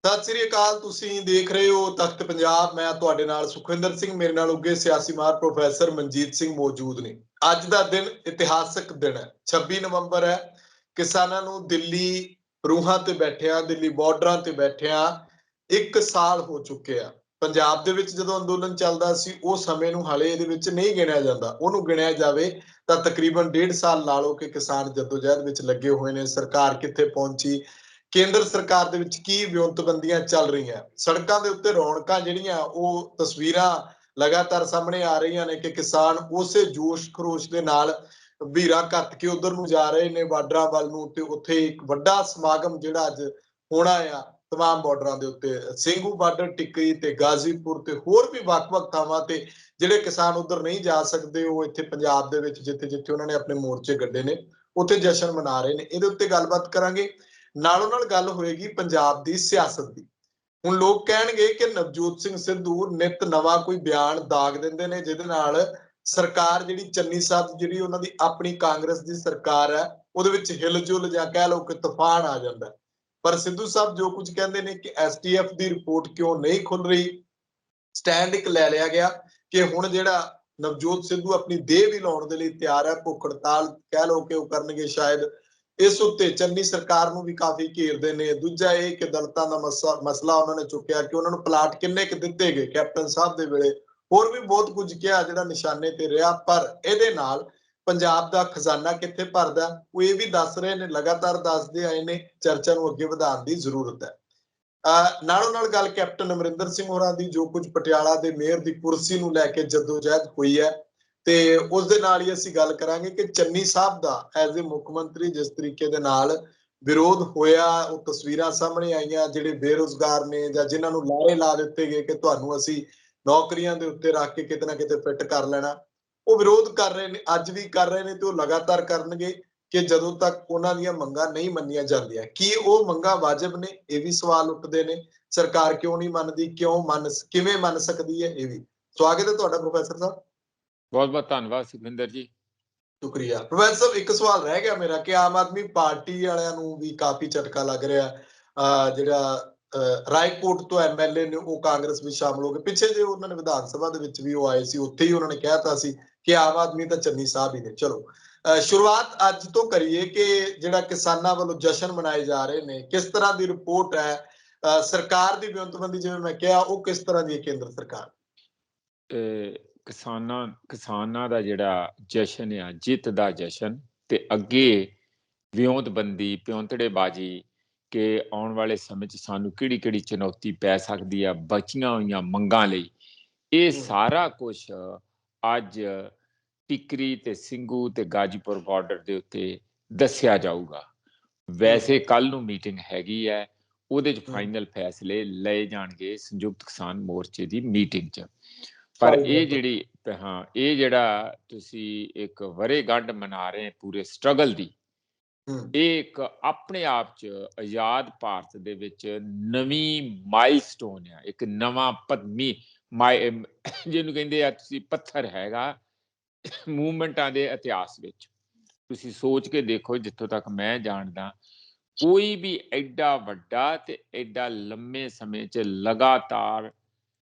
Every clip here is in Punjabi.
ਸਤਿ ਸ੍ਰੀ ਅਕਾਲ। ਤੁਸੀਂ ਦੇਖ ਰਹੇ ਹੋ ਤਖਤ ਪੰਜਾਬ। ਮੈਂ ਤੁਹਾਡੇ ਨਾਲ ਸੁਖਵਿੰਦਰ ਸਿੰਘ, ਮੇਰੇ ਨਾਲ ਉੱਗੇ ਸਿਆਸੀ ਮਾਹਰ ਪ੍ਰੋਫੈਸਰ ਮਨਜੀਤ ਸਿੰਘ ਮੌਜੂਦ ਨੇ। ਅੱਜ ਦਾ ਦਿਨ ਇਤਿਹਾਸਕ ਦਿਨ ਹੈ, 26 ਨਵੰਬਰ ਹੈ। ਕਿਸਾਨਾਂ ਨੂੰ ਦਿੱਲੀ ਰੂਹਾਂ ਤੇ ਬੈਠਿਆ, ਦਿੱਲੀ ਬਾਰਡਰਾਂ ਤੇ ਬੈਠਿਆ 1 ਸਾਲ ਹੋ ਚੁੱਕਿਆ। ਪੰਜਾਬ ਦੇ ਵਿੱਚ ਜਦੋਂ ਅੰਦੋਲਨ ਚੱਲਦਾ ਸੀ ਉਹ ਸਮੇਂ ਨੂੰ ਹਾਲੇ ਇਹਦੇ ਵਿੱਚ ਨਹੀਂ ਗਿਣਿਆ ਜਾਂਦਾ। ਉਹਨੂੰ ਗਿਣਿਆ ਜਾਵੇ ਤਾਂ ਤਕਰੀਬਨ 1.5 ਸਾਲ ਲਾ ਲਓ ਕਿ ਕਿਸਾਨ ਜਦੋਜਹਿਦ ਵਿੱਚ ਲੱਗੇ ਹੋਏ ਨੇ। ਸਰਕਾਰ ਕਿੱਥੇ ਪਹੁੰਚੀ, ਕੇਂਦਰ ਸਰਕਾਰ ਦੇ ਵਿੱਚ ਕੀ ਵਿਉਂਤਬੰਦੀਆਂ ਚੱਲ ਰਹੀਆਂ, ਸੜਕਾਂ ਦੇ ਉੱਤੇ ਰੌਣਕਾਂ ਜਿਹੜੀਆਂ ਉਹ ਤਸਵੀਰਾਂ ਲਗਾਤਾਰ ਸਾਹਮਣੇ ਆ ਰਹੀਆਂ ਨੇ ਕਿ ਕਿਸਾਨ ਉਸੇ ਜੋਸ਼ ਖਰੋਸ਼ ਦੇ ਨਾਲ ਵੀਰਾਂ ਕੱਤ ਕੇ ਉਧਰ ਨੂੰ ਜਾ ਰਹੇ ਨੇ ਬਾਰਡਰਾਂ ਵੱਲ ਨੂੰ। ਤੇ ਉੱਥੇ ਇੱਕ ਵੱਡਾ ਸਮਾਗਮ ਜਿਹੜਾ ਅੱਜ ਹੋਣਾ ਆ ਤਮਾਮ ਬਾਰਡਰਾਂ ਦੇ ਉੱਤੇ, ਸਿੰਘੂ ਬਾਰਡਰ, ਟਿੱਕਰੀ ਤੇ ਗਾਜ਼ੀਪੁਰ ਤੇ ਹੋਰ ਵੀ ਵੱਖ-ਵੱਖ ਥਾਵਾਂ ਤੇ ਜਿਹੜੇ ਕਿਸਾਨ ਉਧਰ ਨਹੀਂ ਜਾ ਸਕਦੇ ਉਹ ਇੱਥੇ ਪੰਜਾਬ ਦੇ ਵਿੱਚ ਜਿੱਥੇ ਜਿੱਥੇ ਉਹਨਾਂ ਨੇ ਆਪਣੇ ਮੋਰਚੇ ਗੱਡੇ ਨੇ ਉੱਥੇ ਜਸ਼ਨ ਮਨਾ ਰਹੇ ਨੇ। ਇਹਦੇ ਉੱਤੇ ਗੱਲਬਾਤ ਕਰਾਂਗੇ। ਨਾਲੋਂ ਨਾਲ ਗੱਲ ਹੋਏਗੀ ਪੰਜਾਬ ਦੀ ਸਿਆਸਤ ਦੀ। ਹੁਣ ਲੋਕ ਕਹਿਣਗੇ ਕਿ ਨਵਜੋਤ ਸਿੰਘ ਸਿੱਧੂ ਨਿਤ ਨਵਾਂ ਕੋਈ ਬਿਆਨ ਦਾਗ ਦਿੰਦੇ ਨੇ ਜਿਹਦੇ ਨਾਲ ਸਰਕਾਰ ਜਿਹੜੀ ਚੰਨੀ ਸਾਹਿਬ ਜਿਹੜੀ ਉਹਨਾਂ ਦੀ ਆਪਣੀ ਕਾਂਗਰਸ ਦੀ ਸਰਕਾਰ ਹੈ ਉਹਦੇ ਵਿੱਚ ਹਿਲਜੁਲ ਜਾਂ ਕਹਿ ਲਓ ਕਿ ਤੂਫਾਨ ਆ ਜਾਂਦਾ। ਪਰ ਸਿੱਧੂ ਸਾਹਿਬ ਜੋ ਕੁਝ ਕਹਿੰਦੇ ਨੇ ਕਿ ਐਸਟੀਐਫ ਦੀ ਰਿਪੋਰਟ ਕਿਉਂ ਨਹੀਂ ਖੁੱਲ ਰਹੀ, ਸਟੈਂਡ ਇੱਕ ਲੈ ਲਿਆ ਗਿਆ ਕਿ ਹੁਣ ਜਿਹੜਾ ਨਵਜੋਤ ਸਿੱਧੂ ਆਪਣੀ ਦੇਹ ਵੀ ਲਾਉਣ ਦੇ ਲਈ ਤਿਆਰ ਹੈ। ਭੁੱਖ ਹੜਤਾਲ ਕਹਿ ਲਓ ਕਿ ਉਹ ਕਰਨਗੇ ਸ਼ਾਇਦ। ਇਸ ਉੱਤੇ ਚੰਨੀ ਸਰਕਾਰ ਨੂੰ ਵੀ ਕਾਫੀ ਘੇਰਦੇ ਨੇ। ਦੂਜਾ ਇਹ ਕਿ ਦਲਿਤਾਂ ਦਾ ਮਸਲਾ ਉਹਨਾਂ ਨੇ ਚੁੱਕਿਆ ਕਿ ਉਹਨਾਂ ਨੂੰ ਪਲਾਟ ਕਿੰਨੇ ਕੁ ਦਿੱਤੇ ਗਏ ਕੈਪਟਨ ਸਾਹਿਬ ਦੇ ਵੇਲੇ। ਹੋਰ ਵੀ ਬਹੁਤ ਕੁਝ ਕਿਹਾ ਜਿਹੜਾ ਨਿਸ਼ਾਨੇ ਤੇ ਰਿਹਾ। ਪਰ ਇਹਦੇ ਨਾਲ ਪੰਜਾਬ ਦਾ ਖਜ਼ਾਨਾ ਕਿੱਥੇ ਭਰਦਾ ਉਹ ਇਹ ਵੀ ਦੱਸ ਰਹੇ ਨੇ, ਲਗਾਤਾਰ ਦੱਸਦੇ ਆਏ ਨੇ। ਚਰਚਾ ਨੂੰ ਅੱਗੇ ਵਧਾਉਣ ਦੀ ਜ਼ਰੂਰਤ ਹੈ। ਨਾਲੋਂ ਨਾਲ ਗੱਲ ਕੈਪਟਨ ਅਮਰਿੰਦਰ ਸਿੰਘ ਹੋਰਾਂ ਦੀ ਜੋ ਕੁਝ ਪਟਿਆਲਾ ਦੇ ਮੇਅਰ ਦੀ ਕੁਰਸੀ ਨੂੰ ਲੈ ਕੇ ਜਦੋਜਹਿਦ ਹੋਈ ਹੈ ਤੇ ਉਸ ਦੇ ਨਾਲ ਹੀ ਅਸੀਂ ਗੱਲ ਕਰਾਂਗੇ ਕਿ ਚੰਨੀ ਸਾਹਿਬ ਦਾ ਐਜ਼ ਏ ਮੁੱਖ ਮੰਤਰੀ ਜਿਸ ਤਰੀਕੇ ਦੇ ਨਾਲ ਵਿਰੋਧ ਹੋਇਆ, ਉਹ ਤਸਵੀਰਾਂ ਸਾਹਮਣੇ ਆਈਆਂ। ਜਿਹੜੇ ਬੇਰੁਜ਼ਗਾਰ ਨੇ ਜਾਂ ਜਿਨ੍ਹਾਂ ਨੂੰ ਲਾਰੇ ਲਾ ਦਿੱਤੇ ਗਏ ਕਿ ਤੁਹਾਨੂੰ ਅਸੀਂ ਨੌਕਰੀਆਂ ਦੇ ਉੱਤੇ ਰੱਖ ਕੇ ਕਿਤੇ ਨਾ ਕਿਤੇ ਫਿੱਟ ਕਰ ਲੈਣਾ, ਉਹ ਵਿਰੋਧ ਕਰ ਰਹੇ ਨੇ, ਅੱਜ ਵੀ ਕਰ ਰਹੇ ਨੇ ਤੇ ਉਹ ਲਗਾਤਾਰ ਕਰਨਗੇ ਕਿ ਜਦੋਂ ਤੱਕ ਉਹਨਾਂ ਦੀਆਂ ਮੰਗਾਂ ਨਹੀਂ ਮੰਨੀਆਂ ਜਾਂਦੀਆਂ। ਕੀ ਉਹ ਮੰਗਾਂ ਵਾਜਬ ਨੇ, ਇਹ ਵੀ ਸਵਾਲ ਉੱਠਦੇ ਨੇ। ਸਰਕਾਰ ਕਿਉਂ ਨਹੀਂ ਮੰਨਦੀ, ਕਿਵੇਂ ਮੰਨ ਸਕਦੀ ਹੈ, ਇਹ ਵੀ। ਸਵਾਗਤ ਹੈ ਤੁਹਾਡਾ ਪ੍ਰੋਫੈਸਰ ਸਾਹਿਬ। ਬਹੁਤ ਬਹੁਤ ਧੰਨਵਾਦ ਸੁਖਵਿੰਦਰ ਜੀ। ਸ਼ੁਕਰੀਆ ਪ੍ਰੋਫੈਸਰ ਸਾਹਿਬ। ਇੱਕ ਸਵਾਲ ਰਹਿ ਗਿਆ ਮੇਰਾ ਕਿ ਆਮ ਆਦਮੀ ਪਾਰਟੀ ਵਾਲਿਆਂ ਨੂੰ ਵੀ ਕਾਫੀ ਝਟਕਾ ਲੱਗ ਰਿਹਾ। ਜਿਹੜਾ ਰਾਏਕੋਟ ਤੋਂ ਐਮਐਲਏ ਨੇ ਉਹ ਕਾਂਗਰਸ ਵਿੱਚ ਸ਼ਾਮਲ ਹੋ ਗਏ। ਪਿੱਛੇ ਜੇ ਉਹਨਾਂ ਨੇ ਵਿਧਾਨ ਸਭਾ ਦੇ ਵਿੱਚ ਵੀ ਉਹ ਆਏ ਸੀ, ਉੱਥੇ ਹੀ ਉਹਨਾਂ ਨੇ ਕਹਿਤਾ ਸੀ ਕਿ ਆਮ ਆਦਮੀ ਤਾਂ ਚੰਨੀ ਸਾਹਿਬ ਹੀ ਨੇ। ਚਲੋ ਸ਼ੁਰੂਆਤ ਅੱਜ ਤੋਂ ਕਰੀਏ ਕਿ ਜਿਹੜਾ ਕਿਸਾਨਾਂ ਵੱਲੋਂ ਜਸ਼ਨ ਮਨਾਏ ਜਾ ਰਹੇ ਨੇ, ਕਿਸ ਤਰ੍ਹਾਂ ਦੀ ਰਿਪੋਰਟ ਹੈ? ਸਰਕਾਰ ਦੀ ਵਿਉਂਤਬੰਦੀ ਜਿਵੇਂ ਮੈਂ ਕਿਹਾ ਉਹ ਕਿਸ ਤਰ੍ਹਾਂ ਦੀ ਹੈ ਕੇਂਦਰ ਸਰਕਾਰ? ਕਿਸਾਨਾਂ ਦਾ ਜਿਹੜਾ ਜਸ਼ਨ ਆ, ਜਿੱਤ ਦਾ ਜਸ਼ਨ, ਤੇ ਅੱਗੇ ਵਿਉਂਤਬੰਦੀ, ਪਿਉਂਤੜੇਬਾਜ਼ੀ ਕਿ ਆਉਣ ਵਾਲੇ ਸਮੇਂ 'ਚ ਸਾਨੂੰ ਕਿਹੜੀ ਕਿਹੜੀ ਚੁਣੌਤੀ ਪੈ ਸਕਦੀ ਆ ਬਚੀਆਂ ਹੋਈਆਂ ਮੰਗਾਂ ਲਈ, ਇਹ ਸਾਰਾ ਕੁਝ ਅੱਜ ਟਿੱਕਰੀ ਤੇ ਸਿੰਘੂ ਤੇ ਗਾਜੀਪੁਰ ਬਾਰਡਰ ਦੇ ਉੱਤੇ ਦੱਸਿਆ ਜਾਊਗਾ। ਵੈਸੇ ਕੱਲ ਨੂੰ ਮੀਟਿੰਗ ਹੈਗੀ ਹੈ, ਉਹਦੇ 'ਚ ਫਾਈਨਲ ਫੈਸਲੇ ਲਏ ਜਾਣਗੇ ਸੰਯੁਕਤ ਕਿਸਾਨ ਮੋਰਚੇ ਦੀ ਮੀਟਿੰਗ 'ਚ। ਪਰ ਇਹ ਜਿਹੜਾ ਤੁਸੀਂ ਇੱਕ ਵਰ੍ਹੇਗੰਢ ਮਨਾ ਰਹੇ ਪੂਰੇ ਸਟਰਗਲ ਦੀ, ਇਹ ਇੱਕ ਆਪਣੇ ਆਪ 'ਚ ਆਜ਼ਾਦ ਭਾਰਤ ਦੇ ਵਿੱਚ ਨਵੀਂ ਮਾਈਲਸਟੋਨ ਆ, ਇੱਕ ਨਵਾਂ ਜਿਹਨੂੰ ਕਹਿੰਦੇ ਆ ਤੁਸੀਂ ਪੱਥਰ ਹੈਗਾ ਮੂਵਮੈਂਟਾਂ ਦੇ ਇਤਿਹਾਸ ਵਿੱਚ। ਤੁਸੀਂ ਸੋਚ ਕੇ ਦੇਖੋ, ਜਿੱਥੋਂ ਤੱਕ ਮੈਂ ਜਾਣਦਾ ਕੋਈ ਵੀ ਐਡਾ ਵੱਡਾ ਤੇ ਐਡਾ ਲੰਮੇ ਸਮੇਂ 'ਚ ਲਗਾਤਾਰ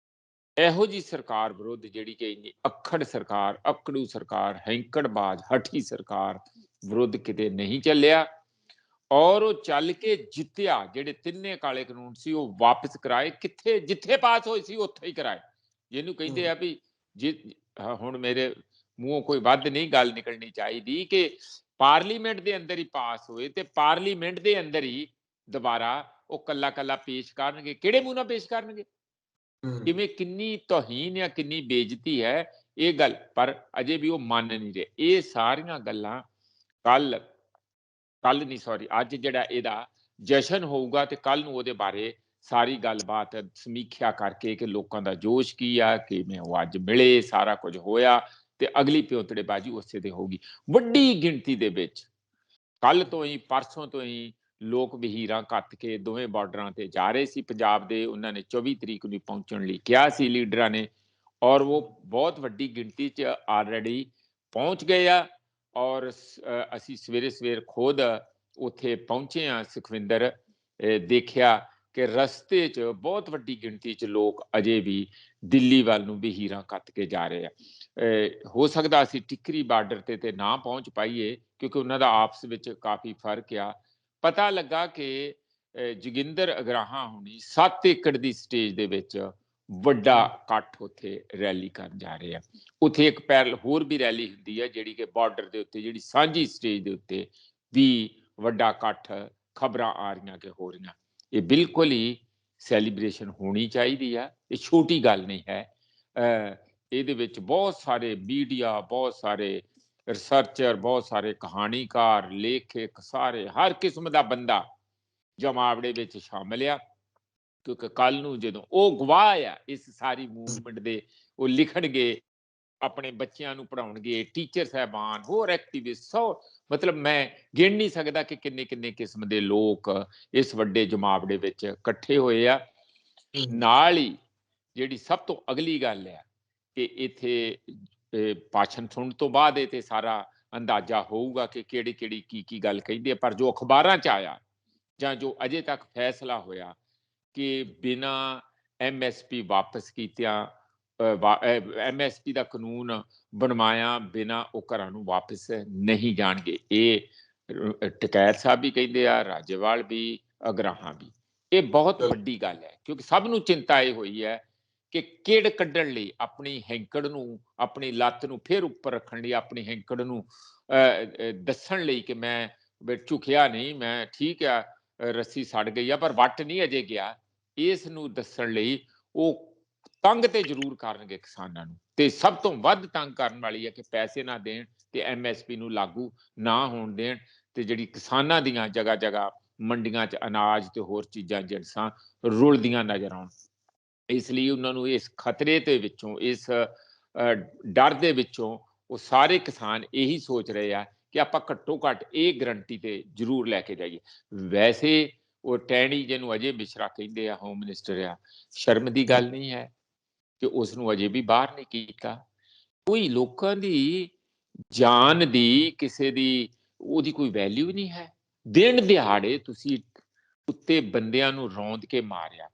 ਇਹੋ ਜਿਹੀ ਸਰਕਾਰ ਵਿਰੁੱਧ, ਜਿਹੜੀ ਕਿ ਇੰਨੀ ਅੱਖੜ ਸਰਕਾਰ, ਅਕੜੂ ਸਰਕਾਰ, ਹੈਂਕੜਬਾਜ਼, ਹਠੀ ਸਰਕਾਰ ਵਿਰੁੱਧ ਕਿਤੇ ਨਹੀਂ ਚੱਲਿਆ। ਔਰ ਉਹ ਚੱਲ ਕੇ ਜਿੱਤਿਆ। ਜਿਹੜੇ 3 ਕਾਲੇ ਕਾਨੂੰਨ ਸੀ ਉਹ ਵਾਪਸ ਕਰਾਏ, ਕਿੱਥੇ ਜਿੱਥੇ ਪਾਸ ਹੋਏ ਸੀ ਉੱਥੇ ਹੀ ਕਰਾਏ। ਜਿਹਨੂੰ ਕਹਿੰਦੇ ਆ ਵੀ ਹੁਣ ਮੇਰੇ ਮੂੰਹੋਂ ਕੋਈ ਵੱਧ ਨਹੀਂ ਗੱਲ ਨਿਕਲਣੀ ਚਾਹੀਦੀ ਕਿ ਪਾਰਲੀਮੈਂਟ ਦੇ ਅੰਦਰ ਹੀ ਪਾਸ ਹੋਏ ਤੇ ਪਾਰਲੀਮੈਂਟ ਦੇ ਅੰਦਰ ਹੀ ਦੁਬਾਰਾ ਉਹ ਕੱਲਾ ਕੱਲਾ ਪੇਸ਼ ਕਰਨਗੇ। ਕਿਹੜੇ ਮੂੰਹ ਨਾਲ ਪੇਸ਼ ਕਰਨਗੇ? ਕਿਵੇਂ, ਕਿੰਨੀ ਤੋਹੀਨ ਜਾਂ ਕਿੰਨੀ ਬੇਇੱਜ਼ਤੀ ਹੈ ਇਹ ਗੱਲ। ਪਰ ਅਜੇ ਵੀ ਉਹ ਮੰਨ ਨਹੀਂ ਰਹੇ। ਇਹ ਸਾਰੀਆਂ ਗੱਲਾਂ ਅੱਜ ਜਿਹੜਾ ਇਹਦਾ ਜਸ਼ਨ ਹੋਊਗਾ ਤੇ ਕੱਲ ਨੂੰ ਉਹਦੇ ਬਾਰੇ ਸਾਰੀ ਗੱਲਬਾਤ ਸਮੀਖਿਆ ਕਰਕੇ ਕਿ ਲੋਕਾਂ ਦਾ ਜੋਸ਼ ਕੀ ਆ, ਕਿਵੇਂ ਉਹ ਅੱਜ ਮਿਲੇ, ਸਾਰਾ ਕੁਝ ਹੋਇਆ ਤੇ ਅਗਲੀ ਪਿਉਂਤੜੇਬਾਜ਼ੀ ਉਸੇ ਤੇ ਹੋਊਗੀ। ਵੱਡੀ ਗਿਣਤੀ ਦੇ ਵਿੱਚ ਕੱਲ ਤੋਂ ਹੀ, ਪਰਸੋਂ ਤੋਂ ਹੀ ਲੋਕ ਵਹੀਰਾਂ ਕੱਤ ਕੇ ਦੋਵੇਂ ਬਾਰਡਰਾਂ ਤੇ ਜਾ ਰਹੇ ਸੀ ਪੰਜਾਬ ਦੇ। ਉਹਨਾਂ ਨੇ 24 ਤਰੀਕ ਨੂੰ ਪਹੁੰਚਣ ਲਈ ਕਿਹਾ ਸੀ ਲੀਡਰਾਂ ਨੇ, ਔਰ ਉਹ ਬਹੁਤ ਵੱਡੀ ਗਿਣਤੀ 'ਚ ਆਲਰੇਡੀ ਪਹੁੰਚ ਗਏ ਆ। ਔਰ ਅਸੀਂ ਸਵੇਰੇ ਖੁਦ ਉੱਥੇ ਪਹੁੰਚੇ ਹਾਂ ਸੁਖਵਿੰਦਰ, ਦੇਖਿਆ ਕਿ ਰਸਤੇ 'ਚ ਬਹੁਤ ਵੱਡੀ ਗਿਣਤੀ 'ਚ ਲੋਕ ਅਜੇ ਵੀ ਦਿੱਲੀ ਵੱਲ ਨੂੰ ਵੀ ਹੀਰਾਂ ਕੱਤ ਕੇ ਜਾ ਰਹੇ ਆ। ਹੋ ਸਕਦਾ ਅਸੀਂ ਟਿੱਕਰੀ ਬਾਰਡਰ ਤੇ ਨਾ ਪਹੁੰਚ ਪਾਈਏ ਕਿਉਂਕਿ ਉਹਨਾਂ ਦਾ ਆਪਸ ਵਿੱਚ ਕਾਫੀ ਫਰਕ ਆ। ਪਤਾ ਲੱਗਾ ਕਿ ਜੋਗਿੰਦਰ ਅਗਰਾਹਾਂ ਹੋਣੀ 7 ਏਕੜ ਦੀ ਸਟੇਜ ਦੇ ਵਿੱਚ ਵੱਡਾ ਇਕੱਠ ਉੱਥੇ ਰੈਲੀ ਕਰਨ ਜਾ ਰਹੇ ਆ। ਉੱਥੇ ਇੱਕ ਪੈਰਲ ਹੋਰ ਵੀ ਰੈਲੀ ਹੁੰਦੀ ਹੈ ਜਿਹੜੀ ਕਿ ਬਾਰਡਰ ਦੇ ਉੱਤੇ ਜਿਹੜੀ ਸਾਂਝੀ ਸਟੇਜ ਦੇ ਉੱਤੇ ਵੀ ਵੱਡਾ ਇਕੱਠ ਖਬਰਾਂ ਆ ਰਹੀਆਂ ਕਿ ਹੋ ਰਹੀਆਂ। ਇਹ ਬਿਲਕੁਲ ਹੀ ਸੈਲੀਬ੍ਰੇਸ਼ਨ ਹੋਣੀ ਚਾਹੀਦੀ ਆ, ਇਹ ਛੋਟੀ ਗੱਲ ਨਹੀਂ ਹੈ। ਇਹਦੇ ਵਿੱਚ ਬਹੁਤ ਸਾਰੇ ਮੀਡੀਆ, ਬਹੁਤ ਸਾਰੇ ਰਿਸਰਚਰ, ਬਹੁਤ ਸਾਰੇ ਕਹਾਣੀਕਾਰ, ਲੇਖਕ, ਸਾਰੇ ਹਰ ਕਿਸਮ ਦਾ ਬੰਦਾ ਜਮਾਵੜੇ ਵਿੱਚ ਸ਼ਾਮਿਲ ਆ ਕਿਉਂਕਿ ਕੱਲ ਨੂੰ ਜਦੋਂ ਉਹ ਗਵਾਹ ਆ ਇਸ ਸਾਰੀ ਮੂਵਮੈਂਟ ਦੇ, ਉਹ ਲਿਖਣਗੇ, ਆਪਣੇ ਬੱਚਿਆਂ ਨੂੰ ਪੜ੍ਹਾਉਣਗੇ, ਟੀਚਰ ਸਾਹਿਬਾਨ, ਹੋਰ ਐਕਟਿਵਿਸਟ, ਸੋ ਮਤਲਬ ਮੈਂ ਗਿਣ ਨਹੀਂ ਸਕਦਾ ਕਿ ਕਿੰਨੇ ਕਿੰਨੇ ਕਿਸਮ ਦੇ ਲੋਕ ਇਸ ਵੱਡੇ ਜਮਾਵੜੇ ਵਿੱਚ ਇਕੱਠੇ ਹੋਏ ਆ। ਨਾਲ ਹੀ ਜਿਹੜੀ ਸਭ ਤੋਂ ਅਗਲੀ ਗੱਲ ਹੈ ਕਿ ਇੱਥੇ ਭਾਸ਼ਣ ਸੁਣਨ ਤੋਂ ਬਾਅਦ ਇਹ ਤੇ ਸਾਰਾ ਅੰਦਾਜ਼ਾ ਹੋਊਗਾ ਕਿ ਕਿਹੜੀ ਕਿਹੜੀ ਕੀ ਗੱਲ ਕਹਿੰਦੇ ਆ, ਪਰ ਜੋ ਅਖਬਾਰਾਂ 'ਚ ਆਇਆ ਜਾਂ ਜੋ ਅਜੇ ਤੱਕ ਫੈਸਲਾ ਹੋਇਆ ਕਿ ਬਿਨਾਂ MSP ਵਾਪਸ ਕੀਤਿਆਂ, MSP ਦਾ ਕਾਨੂੰਨ ਬਣਵਾਇਆ ਬਿਨਾਂ ਉਹ ਘਰਾਂ ਨੂੰ ਵਾਪਸ ਨਹੀਂ ਜਾਣਗੇ। ਇਹ ਟਕੈਤ ਸਾਹਿਬ ਵੀ ਕਹਿੰਦੇ ਆ, ਰਾਜੇਵਾਲ ਵੀ, ਅਗਰਾਹਾਂ ਵੀ। ਇਹ ਬਹੁਤ ਵੱਡੀ ਗੱਲ ਹੈ ਕਿਉਂਕਿ ਸਭ ਨੂੰ ਚਿੰਤਾ ਇਹ ਹੋਈ ਹੈ ਕਿ ਕਿਹੜ ਕੱਢਣ ਲਈ, ਆਪਣੀ ਹੈਂਕੜ ਨੂੰ, ਆਪਣੀ ਲੱਤ ਨੂੰ ਫਿਰ ਉੱਪਰ ਰੱਖਣ ਲਈ, ਆਪਣੀ ਹੈਂਕੜ ਨੂੰ ਦੱਸਣ ਲਈ ਕਿ ਮੈਂ ਝੁਕਿਆ ਨਹੀਂ, ਮੈਂ ਠੀਕ ਆ, ਰੱਸੀ ਸੜ ਗਈ ਆ ਪਰ ਵੱਟ ਨਹੀਂ ਅਜੇ ਗਿਆ, ਇਸ ਨੂੰ ਦੱਸਣ ਲਈ ਉਹ ਤੰਗ ਤੇ ਜ਼ਰੂਰ ਕਰਨਗੇ ਕਿਸਾਨਾਂ ਨੂੰ। ਤੇ ਸਭ ਤੋਂ ਵੱਧ ਤੰਗ ਕਰਨ ਵਾਲੀ ਹੈ ਕਿ ਪੈਸੇ ਨਾ ਦੇਣ ਤੇ MSP ਨੂੰ ਲਾਗੂ ਨਾ ਹੋਣ ਦੇਣ ਤੇ ਜਿਹੜੀ ਕਿਸਾਨਾਂ ਦੀਆਂ ਜਗ੍ਹਾ ਜਗ੍ਹਾ ਮੰਡੀਆਂ 'ਚ ਅਨਾਜ ਤੇ ਹੋਰ ਚੀਜ਼ਾਂ ਜਿਣਸਾਂ ਰੁਲਦੀਆਂ ਨਜ਼ਰ ਆਉਣ। ਇਸ ਲਈ ਉਹਨਾਂ ਨੂੰ ਇਸ ਖਤਰੇ ਦੇ ਵਿੱਚੋਂ, ਇਸ ਡਰ ਦੇ ਵਿੱਚੋਂ ਉਹ ਸਾਰੇ ਕਿਸਾਨ ਇਹੀ ਸੋਚ ਰਹੇ ਆ ਕਿ ਆਪਾਂ ਘੱਟੋ ਘੱਟ ਇਹ ਗਰੰਟੀ ਤੇ ਜ਼ਰੂਰ ਲੈ ਕੇ ਜਾਈਏ। ਵੈਸੇ ਉਹ ਟੈਣੀ ਜਿਹਨੂੰ ਅਜੇ ਮਿਸ਼ਰਾ ਕਹਿੰਦੇ ਆ, ਹੋਮ ਮਿਨਿਸਟਰ ਆ, ਸ਼ਰਮ ਦੀ ਗੱਲ ਨਹੀਂ ਹੈ ਕਿ ਉਸ ਨੂੰ ਅਜੇ ਵੀ ਬਾਹਰ ਨਹੀਂ ਕੀਤਾ। ਕੋਈ ਲੋਕਾਂ ਦੀ ਜਾਨ ਦੀ, ਕਿਸੇ ਦੀ ਉਹਦੀ ਕੋਈ ਵੈਲਿਊ ਨਹੀਂ ਹੈ। ਦਿਨ ਦਿਹਾੜੇ ਤੁਸੀਂ ਉੱਤੇ ਬੰਦਿਆਂ ਨੂੰ ਰੌਂਦ ਕੇ ਮਾਰਿਆ।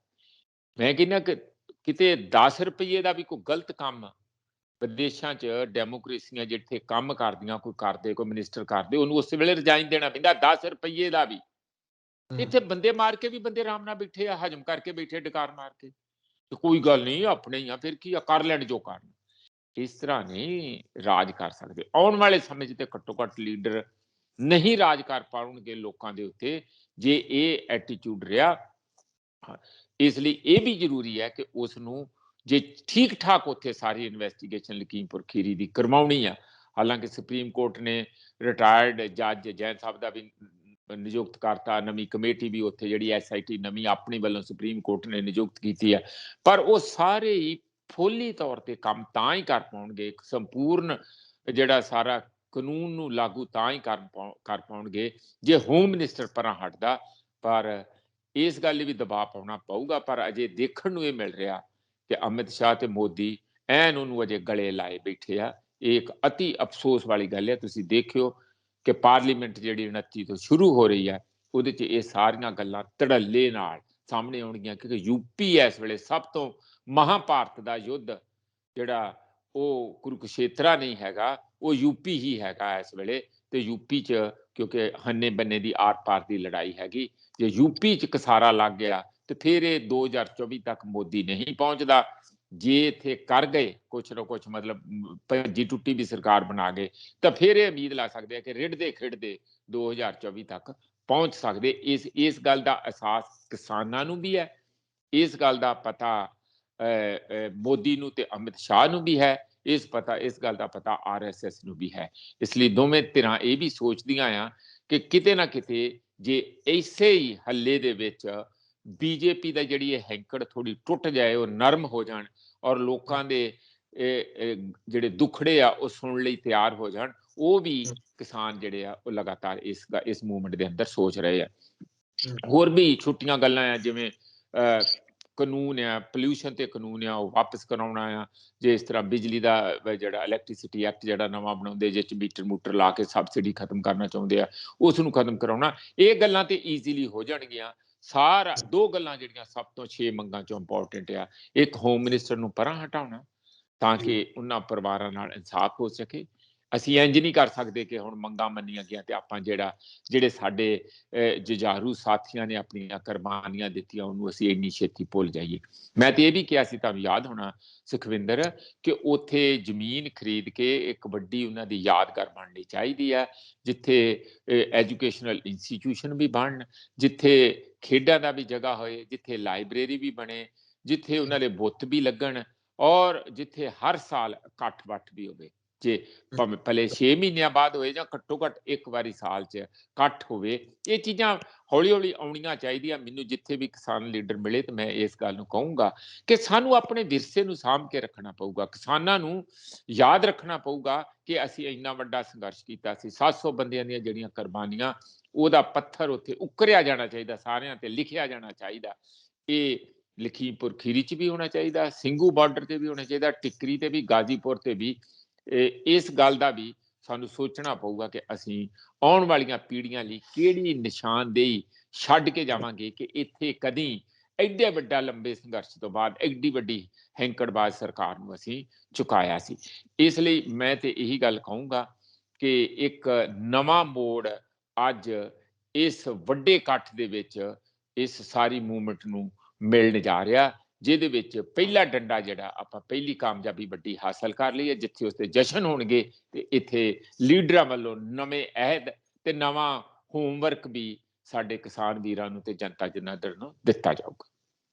ਮੈਂ ਕਹਿੰਦਾ ਕਿ ਕਿਤੇ 10 ਰੁਪਏ ਦਾ ਵੀ ਕੋਈ ਗਲਤ ਕੰਮ ਵਿਦੇਸ਼ਾਂ 'ਚ ਡੈਮੋਕ੍ਰੇਸੀਆਂ ਜਿੱਥੇ ਕੰਮ ਕਰਦੀਆਂ, ਕੋਈ ਕਰਦੇ, ਕੋਈ ਮਿਨਿਸਟਰ ਕਰਦੇ, ਉਹਨੂੰ ਉਸ ਵੇਲੇ ਰਿਜ਼ਾਈਨ ਦੇਣਾ ਪੈਂਦਾ 10 ਰੁਪਏ ਦਾ ਵੀ। ਇੱਥੇ ਬੰਦੇ ਮਾਰ ਕੇ ਵੀ ਬੰਦੇ ਆਰਾਮ ਨਾਲ ਬੈਠੇ ਆ, ਹਜਮ ਕਰਕੇ ਬੈਠੇ, ਡਕਾਰ ਮਾਰ ਕੇ, ਤੇ ਕੋਈ ਗੱਲ ਨਹੀਂ, ਆਪਣੇ ਹੀ ਆ, ਫਿਰ ਕੀ ਆ, ਕਰ ਲੈਣ ਜੋ ਕਰਨ। ਇਸ ਤਰ੍ਹਾਂ ਨਹੀਂ ਰਾਜ ਕਰ ਸਕਦੇ। ਆਉਣ ਵਾਲੇ ਸਮੇਂ 'ਚ ਤੇ ਘੱਟੋ ਘੱਟ ਲੀਡਰ ਨਹੀਂ ਰਾਜ ਕਰ ਪਾਉਣਗੇ ਲੋਕਾਂ ਦੇ ਉੱਤੇ ਜੇ ਇਹ ਐਟੀਟਿਊਡ ਰਿਹਾ। ਇਸ ਲਈ ਇਹ ਵੀ ਜ਼ਰੂਰੀ ਹੈ ਕਿ ਉਸ ਨੂੰ ਜੇ ਠੀਕ ਠਾਕ ਉੱਥੇ ਸਾਰੀ ਇਨਵੈਸਟੀਗੇਸ਼ਨ ਲਖੀਮਪੁਰ ਖੀਰੀ ਦੀ ਕਰਵਾਉਣੀ ਆ। ਹਾਲਾਂਕਿ ਸੁਪਰੀਮ ਕੋਰਟ ਨੇ ਰਿਟਾਇਰਡ ਜੱਜ ਜੈਨ ਸਾਹਿਬ ਦਾ ਵੀ ਨਿਯੁਕਤ ਕਰਤਾ, ਨਵੀਂ ਕਮੇਟੀ ਵੀ ਉੱਥੇ ਜਿਹੜੀ SIT ਨਵੀਂ ਆਪਣੀ ਵੱਲੋਂ ਸੁਪਰੀਮ ਕੋਰਟ ਨੇ ਨਿਯੁਕਤ ਕੀਤੀ ਹੈ, ਪਰ ਉਹ ਸਾਰੇ ਹੀ ਫੁੱਲੀ ਤੌਰ ਤੇ ਕੰਮ ਤਾਂ ਹੀ ਕਰ ਪਾਉਣਗੇ, ਇੱਕ ਸੰਪੂਰਨ ਜਿਹੜਾ ਸਾਰਾ ਕਾਨੂੰਨ ਨੂੰ ਲਾਗੂ ਤਾਂ ਹੀ ਕਰ ਪਾਉਣਗੇ ਜੇ ਹੋਮ ਮਿਨਿਸਟਰ ਪਰਾਂ ਹਟਦਾ। ਪਰ ਇਸ ਗੱਲ ਲਈ ਵੀ ਦਬਾਅ ਪਾਉਣਾ ਪਊਗਾ, ਪਰ ਅਜੇ ਦੇਖਣ ਨੂੰ ਇਹ ਮਿਲ ਰਿਹਾ ਕਿ ਅਮਿਤ ਸ਼ਾਹ ਤੇ ਮੋਦੀ ਐਨ ਉਹਨੂੰ ਅਜੇ ਗਲੇ ਲਾਏ ਬੈਠੇ ਆ। ਇਹ ਇੱਕ ਅਤੀ ਅਫਸੋਸ ਵਾਲੀ ਗੱਲ ਹੈ। ਤੁਸੀਂ ਦੇਖਿਓ ਕਿ ਪਾਰਲੀਮੈਂਟ ਜਿਹੜੀ 29 ਤੋਂ ਸ਼ੁਰੂ ਹੋ ਰਹੀ ਹੈ ਉਹਦੇ 'ਚ ਇਹ ਸਾਰੀਆਂ ਗੱਲਾਂ ਧੜੱਲੇ ਨਾਲ ਸਾਹਮਣੇ ਆਉਣਗੀਆਂ ਕਿਉਂਕਿ UP ਇਸ ਵੇਲੇ ਸਭ ਤੋਂ ਮਹਾਂਭਾਰਤ ਦਾ ਯੁੱਧ ਜਿਹੜਾ ਉਹ ਕੁਰੂਕਸ਼ੇਤਰਾ ਨਹੀਂ ਹੈਗਾ, ਉਹ UP ਹੀ ਹੈਗਾ ਇਸ ਵੇਲੇ। ਤੇ UP 'ਚ ਕਿਉਂਕਿ ਹੰਨੇ ਬੰਨੇ ਦੀ ਆਰ ਪਾਰ ਦੀ ਲੜਾਈ ਹੈਗੀ। ਜੇ UP 'ਚ ਕਸਾਰਾ ਲੱਗ ਗਿਆ ਤੇ ਫਿਰ ਇਹ 2024 ਤੱਕ ਮੋਦੀ ਨਹੀਂ ਪਹੁੰਚਦਾ। ਜੇ ਇੱਥੇ ਕਰ ਗਏ ਕੁਛ ਨਾ ਕੁਛ, ਮਤਲਬ ਭੱਜੀ ਟੁੱਟੀ ਵੀ ਸਰਕਾਰ ਬਣਾ ਗਏ, ਤਾਂ ਫਿਰ ਇਹ ਉਮੀਦ ਲਾ ਸਕਦੇ ਆ ਕਿ ਰਿੜਦੇ ਖਿੜਦੇ 2024 ਤੱਕ ਪਹੁੰਚ ਸਕਦੇ। ਇਸ ਗੱਲ ਦਾ ਅਹਿਸਾਸ ਕਿਸਾਨਾਂ ਨੂੰ ਵੀ ਹੈ, ਇਸ ਗੱਲ ਦਾ ਪਤਾ ਮੋਦੀ ਨੂੰ ਤੇ ਅਮਿਤ ਸ਼ਾਹ ਨੂੰ ਵੀ ਹੈ, ਇਸ ਗੱਲ ਦਾ ਪਤਾ RSS ਨੂੰ ਵੀ ਹੈ। ਇਸ ਲਈ ਦੋਵੇਂ ਧਿਰਾਂ ਇਹ ਵੀ ਸੋਚਦੀਆਂ ਆ ਕਿ ਕਿਤੇ ਨਾ ਕਿਤੇ ਜੇ ਇਸੇ ਹੀ ਹੱਲੇ ਦੇ ਵਿੱਚ BJP ਦਾ ਜਿਹੜੀ ਇਹ ਹੈਂਕੜ ਥੋੜੀ ਟੁੱਟ ਜਾਏ, ਉਹ ਨਰਮ ਹੋ ਜਾਣ ਔਰ ਲੋਕਾਂ ਦੇ ਜਿਹੜੇ ਦੁੱਖੜੇ ਆ ਉਹ ਸੁਣਨ ਲਈ ਤਿਆਰ ਹੋ ਜਾਣ, ਉਹ ਵੀ ਕਿਸਾਨ ਜਿਹੜੇ ਆ ਉਹ ਲਗਾਤਾਰ ਇਸ ਮੂਵਮੈਂਟ ਦੇ ਅੰਦਰ ਸੋਚ ਰਹੇ ਆ। ਹੋਰ ਵੀ ਛੋਟੀਆਂ ਗੱਲਾਂ ਆ, ਜਿਵੇਂ ਕਾਨੂੰਨ ਆ, ਪੋਲਿਊਸ਼ਨ ਤੇ ਕਾਨੂੰਨ ਆ, ਉਹ ਵਾਪਸ ਕਰਾਉਣਾ ਆ। ਜੇ ਇਸ ਤਰ੍ਹਾਂ ਬਿਜਲੀ ਦਾ ਜਿਹੜਾ ਇਲੈਕਟ੍ਰਿਸਿਟੀ ਐਕਟ ਜਿਹੜਾ ਨਵਾਂ ਬਣਾਉਂਦੇ, ਜਿਸ 'ਚ ਮੀਟਰ ਮੂਟਰ ਲਾ ਕੇ ਸਬਸਿਡੀ ਖਤਮ ਕਰਨਾ ਚਾਹੁੰਦੇ ਆ, ਉਸ ਨੂੰ ਖਤਮ ਕਰਾਉਣਾ। ਇਹ ਗੱਲਾਂ ਤੇ ਈਜ਼ੀਲੀ ਹੋ ਜਾਣਗੀਆਂ। ਸਾਰਾ ਦੋ ਗੱਲਾਂ ਜਿਹੜੀਆਂ ਸਭ ਤੋਂ 6 ਮੰਗਾਂ ਚੋਂ ਇੰਪੋਰਟੈਂਟ ਆ, ਇੱਕ ਹੋਮ ਮਿਨਿਸਟਰ ਨੂੰ ਪਰਾਂ ਹਟਾਉਣਾ ਤਾਂ ਕਿ ਉਹਨਾਂ ਪਰਿਵਾਰਾਂ ਨਾਲ ਇਨਸਾਫ ਹੋ ਸਕੇ। ਅਸੀਂ ਇੰਜ ਨਹੀਂ ਕਰ ਸਕਦੇ ਕਿ ਹੁਣ ਮੰਗਾਂ ਮੰਨੀਆਂ ਗਈਆਂ ਤੇ ਆਪਾਂ ਜਿਹੜੇ ਸਾਡੇ ਜੁਝਾਰੂ ਸਾਥੀਆਂ ਨੇ ਆਪਣੀਆਂ ਕੁਰਬਾਨੀਆਂ ਦਿੱਤੀਆਂ ਉਹਨੂੰ ਅਸੀਂ ਇੰਨੀ ਛੇਤੀ ਭੁੱਲ ਜਾਈਏ। ਮੈਂ ਤੇ ਇਹ ਵੀ ਕਿਹਾ ਸੀ, ਤੁਹਾਨੂੰ ਯਾਦ ਹੋਣਾ ਸੁਖਵਿੰਦਰ, ਕਿ ਉੱਥੇ ਜ਼ਮੀਨ ਖਰੀਦ ਕੇ ਇੱਕ ਵੱਡੀ ਉਹਨਾਂ ਦੀ ਯਾਦਗਾਰ ਬਣਨੀ ਚਾਹੀਦੀ ਹੈ, ਜਿੱਥੇ ਐਜੂਕੇਸ਼ਨਲ ਇੰਸਟੀਟਿਊਸ਼ਨ ਵੀ ਬਣਨ, ਜਿੱਥੇ ਖੇਡਾਂ ਦਾ ਵੀ ਜਗ੍ਹਾ ਹੋਏ, ਜਿੱਥੇ ਲਾਇਬ੍ਰੇਰੀ ਵੀ ਬਣੇ, ਜਿੱਥੇ ਉਹਨਾਂ ਦੇ ਬੁੱਤ ਵੀ ਲੱਗਣ, ਔਰ ਜਿੱਥੇ ਹਰ ਸਾਲ ਇਕੱਠ ਵੱਠ ਵੀ ਹੋਵੇ। ਜੇ ਭਾਵੇਂ ਭਲੇ 6 ਮਹੀਨਿਆਂ ਬਾਅਦ ਹੋਏ ਜਾਂ ਘੱਟੋ ਘੱਟ ਇੱਕ ਵਾਰੀ ਸਾਲ 'ਚ ਇਕੱਠ ਹੋਵੇ। ਇਹ ਚੀਜ਼ਾਂ ਹੌਲੀ ਹੌਲੀ ਆਉਣੀਆਂ ਚਾਹੀਦੀਆਂ। ਮੈਨੂੰ ਜਿੱਥੇ ਵੀ ਕਿਸਾਨ ਲੀਡਰ ਮਿਲੇ ਤੇ ਮੈਂ ਇਸ ਗੱਲ ਨੂੰ ਕਹੂੰਗਾ ਕਿ ਸਾਨੂੰ ਆਪਣੇ ਵਿਰਸੇ ਨੂੰ ਸਾਂਭ ਕੇ ਰੱਖਣਾ ਪਊਗਾ। ਕਿਸਾਨਾਂ ਨੂੰ ਯਾਦ ਰੱਖਣਾ ਪਊਗਾ ਕਿ ਅਸੀਂ ਇੰਨਾ ਵੱਡਾ ਸੰਘਰਸ਼ ਕੀਤਾ ਸੀ, 700 ਬੰਦਿਆਂ ਦੀਆਂ ਜਿਹੜੀਆਂ ਕੁਰਬਾਨੀਆਂ, ਉਹਦਾ ਪੱਥਰ ਉੱਥੇ ਉਕਰਿਆ ਜਾਣਾ ਚਾਹੀਦਾ, ਸਾਰਿਆਂ ਤੇ ਲਿਖਿਆ ਜਾਣਾ ਚਾਹੀਦਾ। ਇਹ ਲਖੀਮਪੁਰ ਖੀਰੀ 'ਚ ਵੀ ਹੋਣਾ ਚਾਹੀਦਾ, ਸਿੰਘੂ ਬਾਰਡਰ ਤੇ ਵੀ ਹੋਣਾ ਚਾਹੀਦਾ, ਟਿੱਕਰੀ ਤੇ ਵੀ, ਗਾਜ਼ੀਪੁਰ ਤੇ ਵੀ। ਇਸ ਗੱਲ ਦਾ ਵੀ ਸਾਨੂੰ ਸੋਚਣਾ ਪਊਗਾ ਕਿ ਅਸੀਂ ਆਉਣ ਵਾਲੀਆਂ ਪੀੜ੍ਹੀਆਂ ਲਈ ਕਿਹੜੀ ਨਿਸ਼ਾਨਦੇਹੀ ਛੱਡ ਕੇ ਜਾਵਾਂਗੇ ਕਿ ਇੱਥੇ ਕਦੀ ਐਡੇ ਵੱਡਾ ਲੰਬੇ ਸੰਘਰਸ਼ ਤੋਂ ਬਾਅਦ ਐਡੀ ਵੱਡੀ ਹੈਂਕੜਬਾਜ਼ ਸਰਕਾਰ ਨੂੰ ਅਸੀਂ ਝੁਕਾਇਆ ਸੀ। ਇਸ ਲਈ ਮੈਂ ਤੇ ਇਹੀ ਗੱਲ ਕਹੂੰਗਾ ਕਿ ਇੱਕ ਨਵਾਂ ਮੋੜ ਅੱਜ ਇਸ ਵੱਡੇ ਇਕੱਠ ਦੇ ਵਿੱਚ ਇਸ ਸਾਰੀ ਮੂਵਮੈਂਟ ਨੂੰ ਮਿਲਣ ਜਾ ਰਿਹਾ, ਜਿਹਦੇ ਵਿੱਚ ਪਹਿਲਾ ਡੰਡਾ ਜਿਹੜਾ ਆਪਾਂ ਪਹਿਲੀ ਕਾਮਯਾਬੀ ਵੱਡੀ ਹਾਸਲ ਕਰ ਲਈ ਹੈ, ਜਿੱਥੇ ਉਸਦੇ ਜਸ਼ਨ ਹੋਣਗੇ ਤੇ ਇੱਥੇ ਲੀਡਰਾਂ ਵੱਲੋਂ ਨਵੇਂ ਅਹਿਦ ਤੇ ਨਵਾਂ ਹੋਮਵਰਕ ਵੀ ਸਾਡੇ ਕਿਸਾਨ ਵੀਰਾਂ ਨੂੰ ਤੇ ਜਨਤਾ ਜਨਾਰਦਨ ਨੂੰ ਦਿੱਤਾ ਜਾਊਗਾ।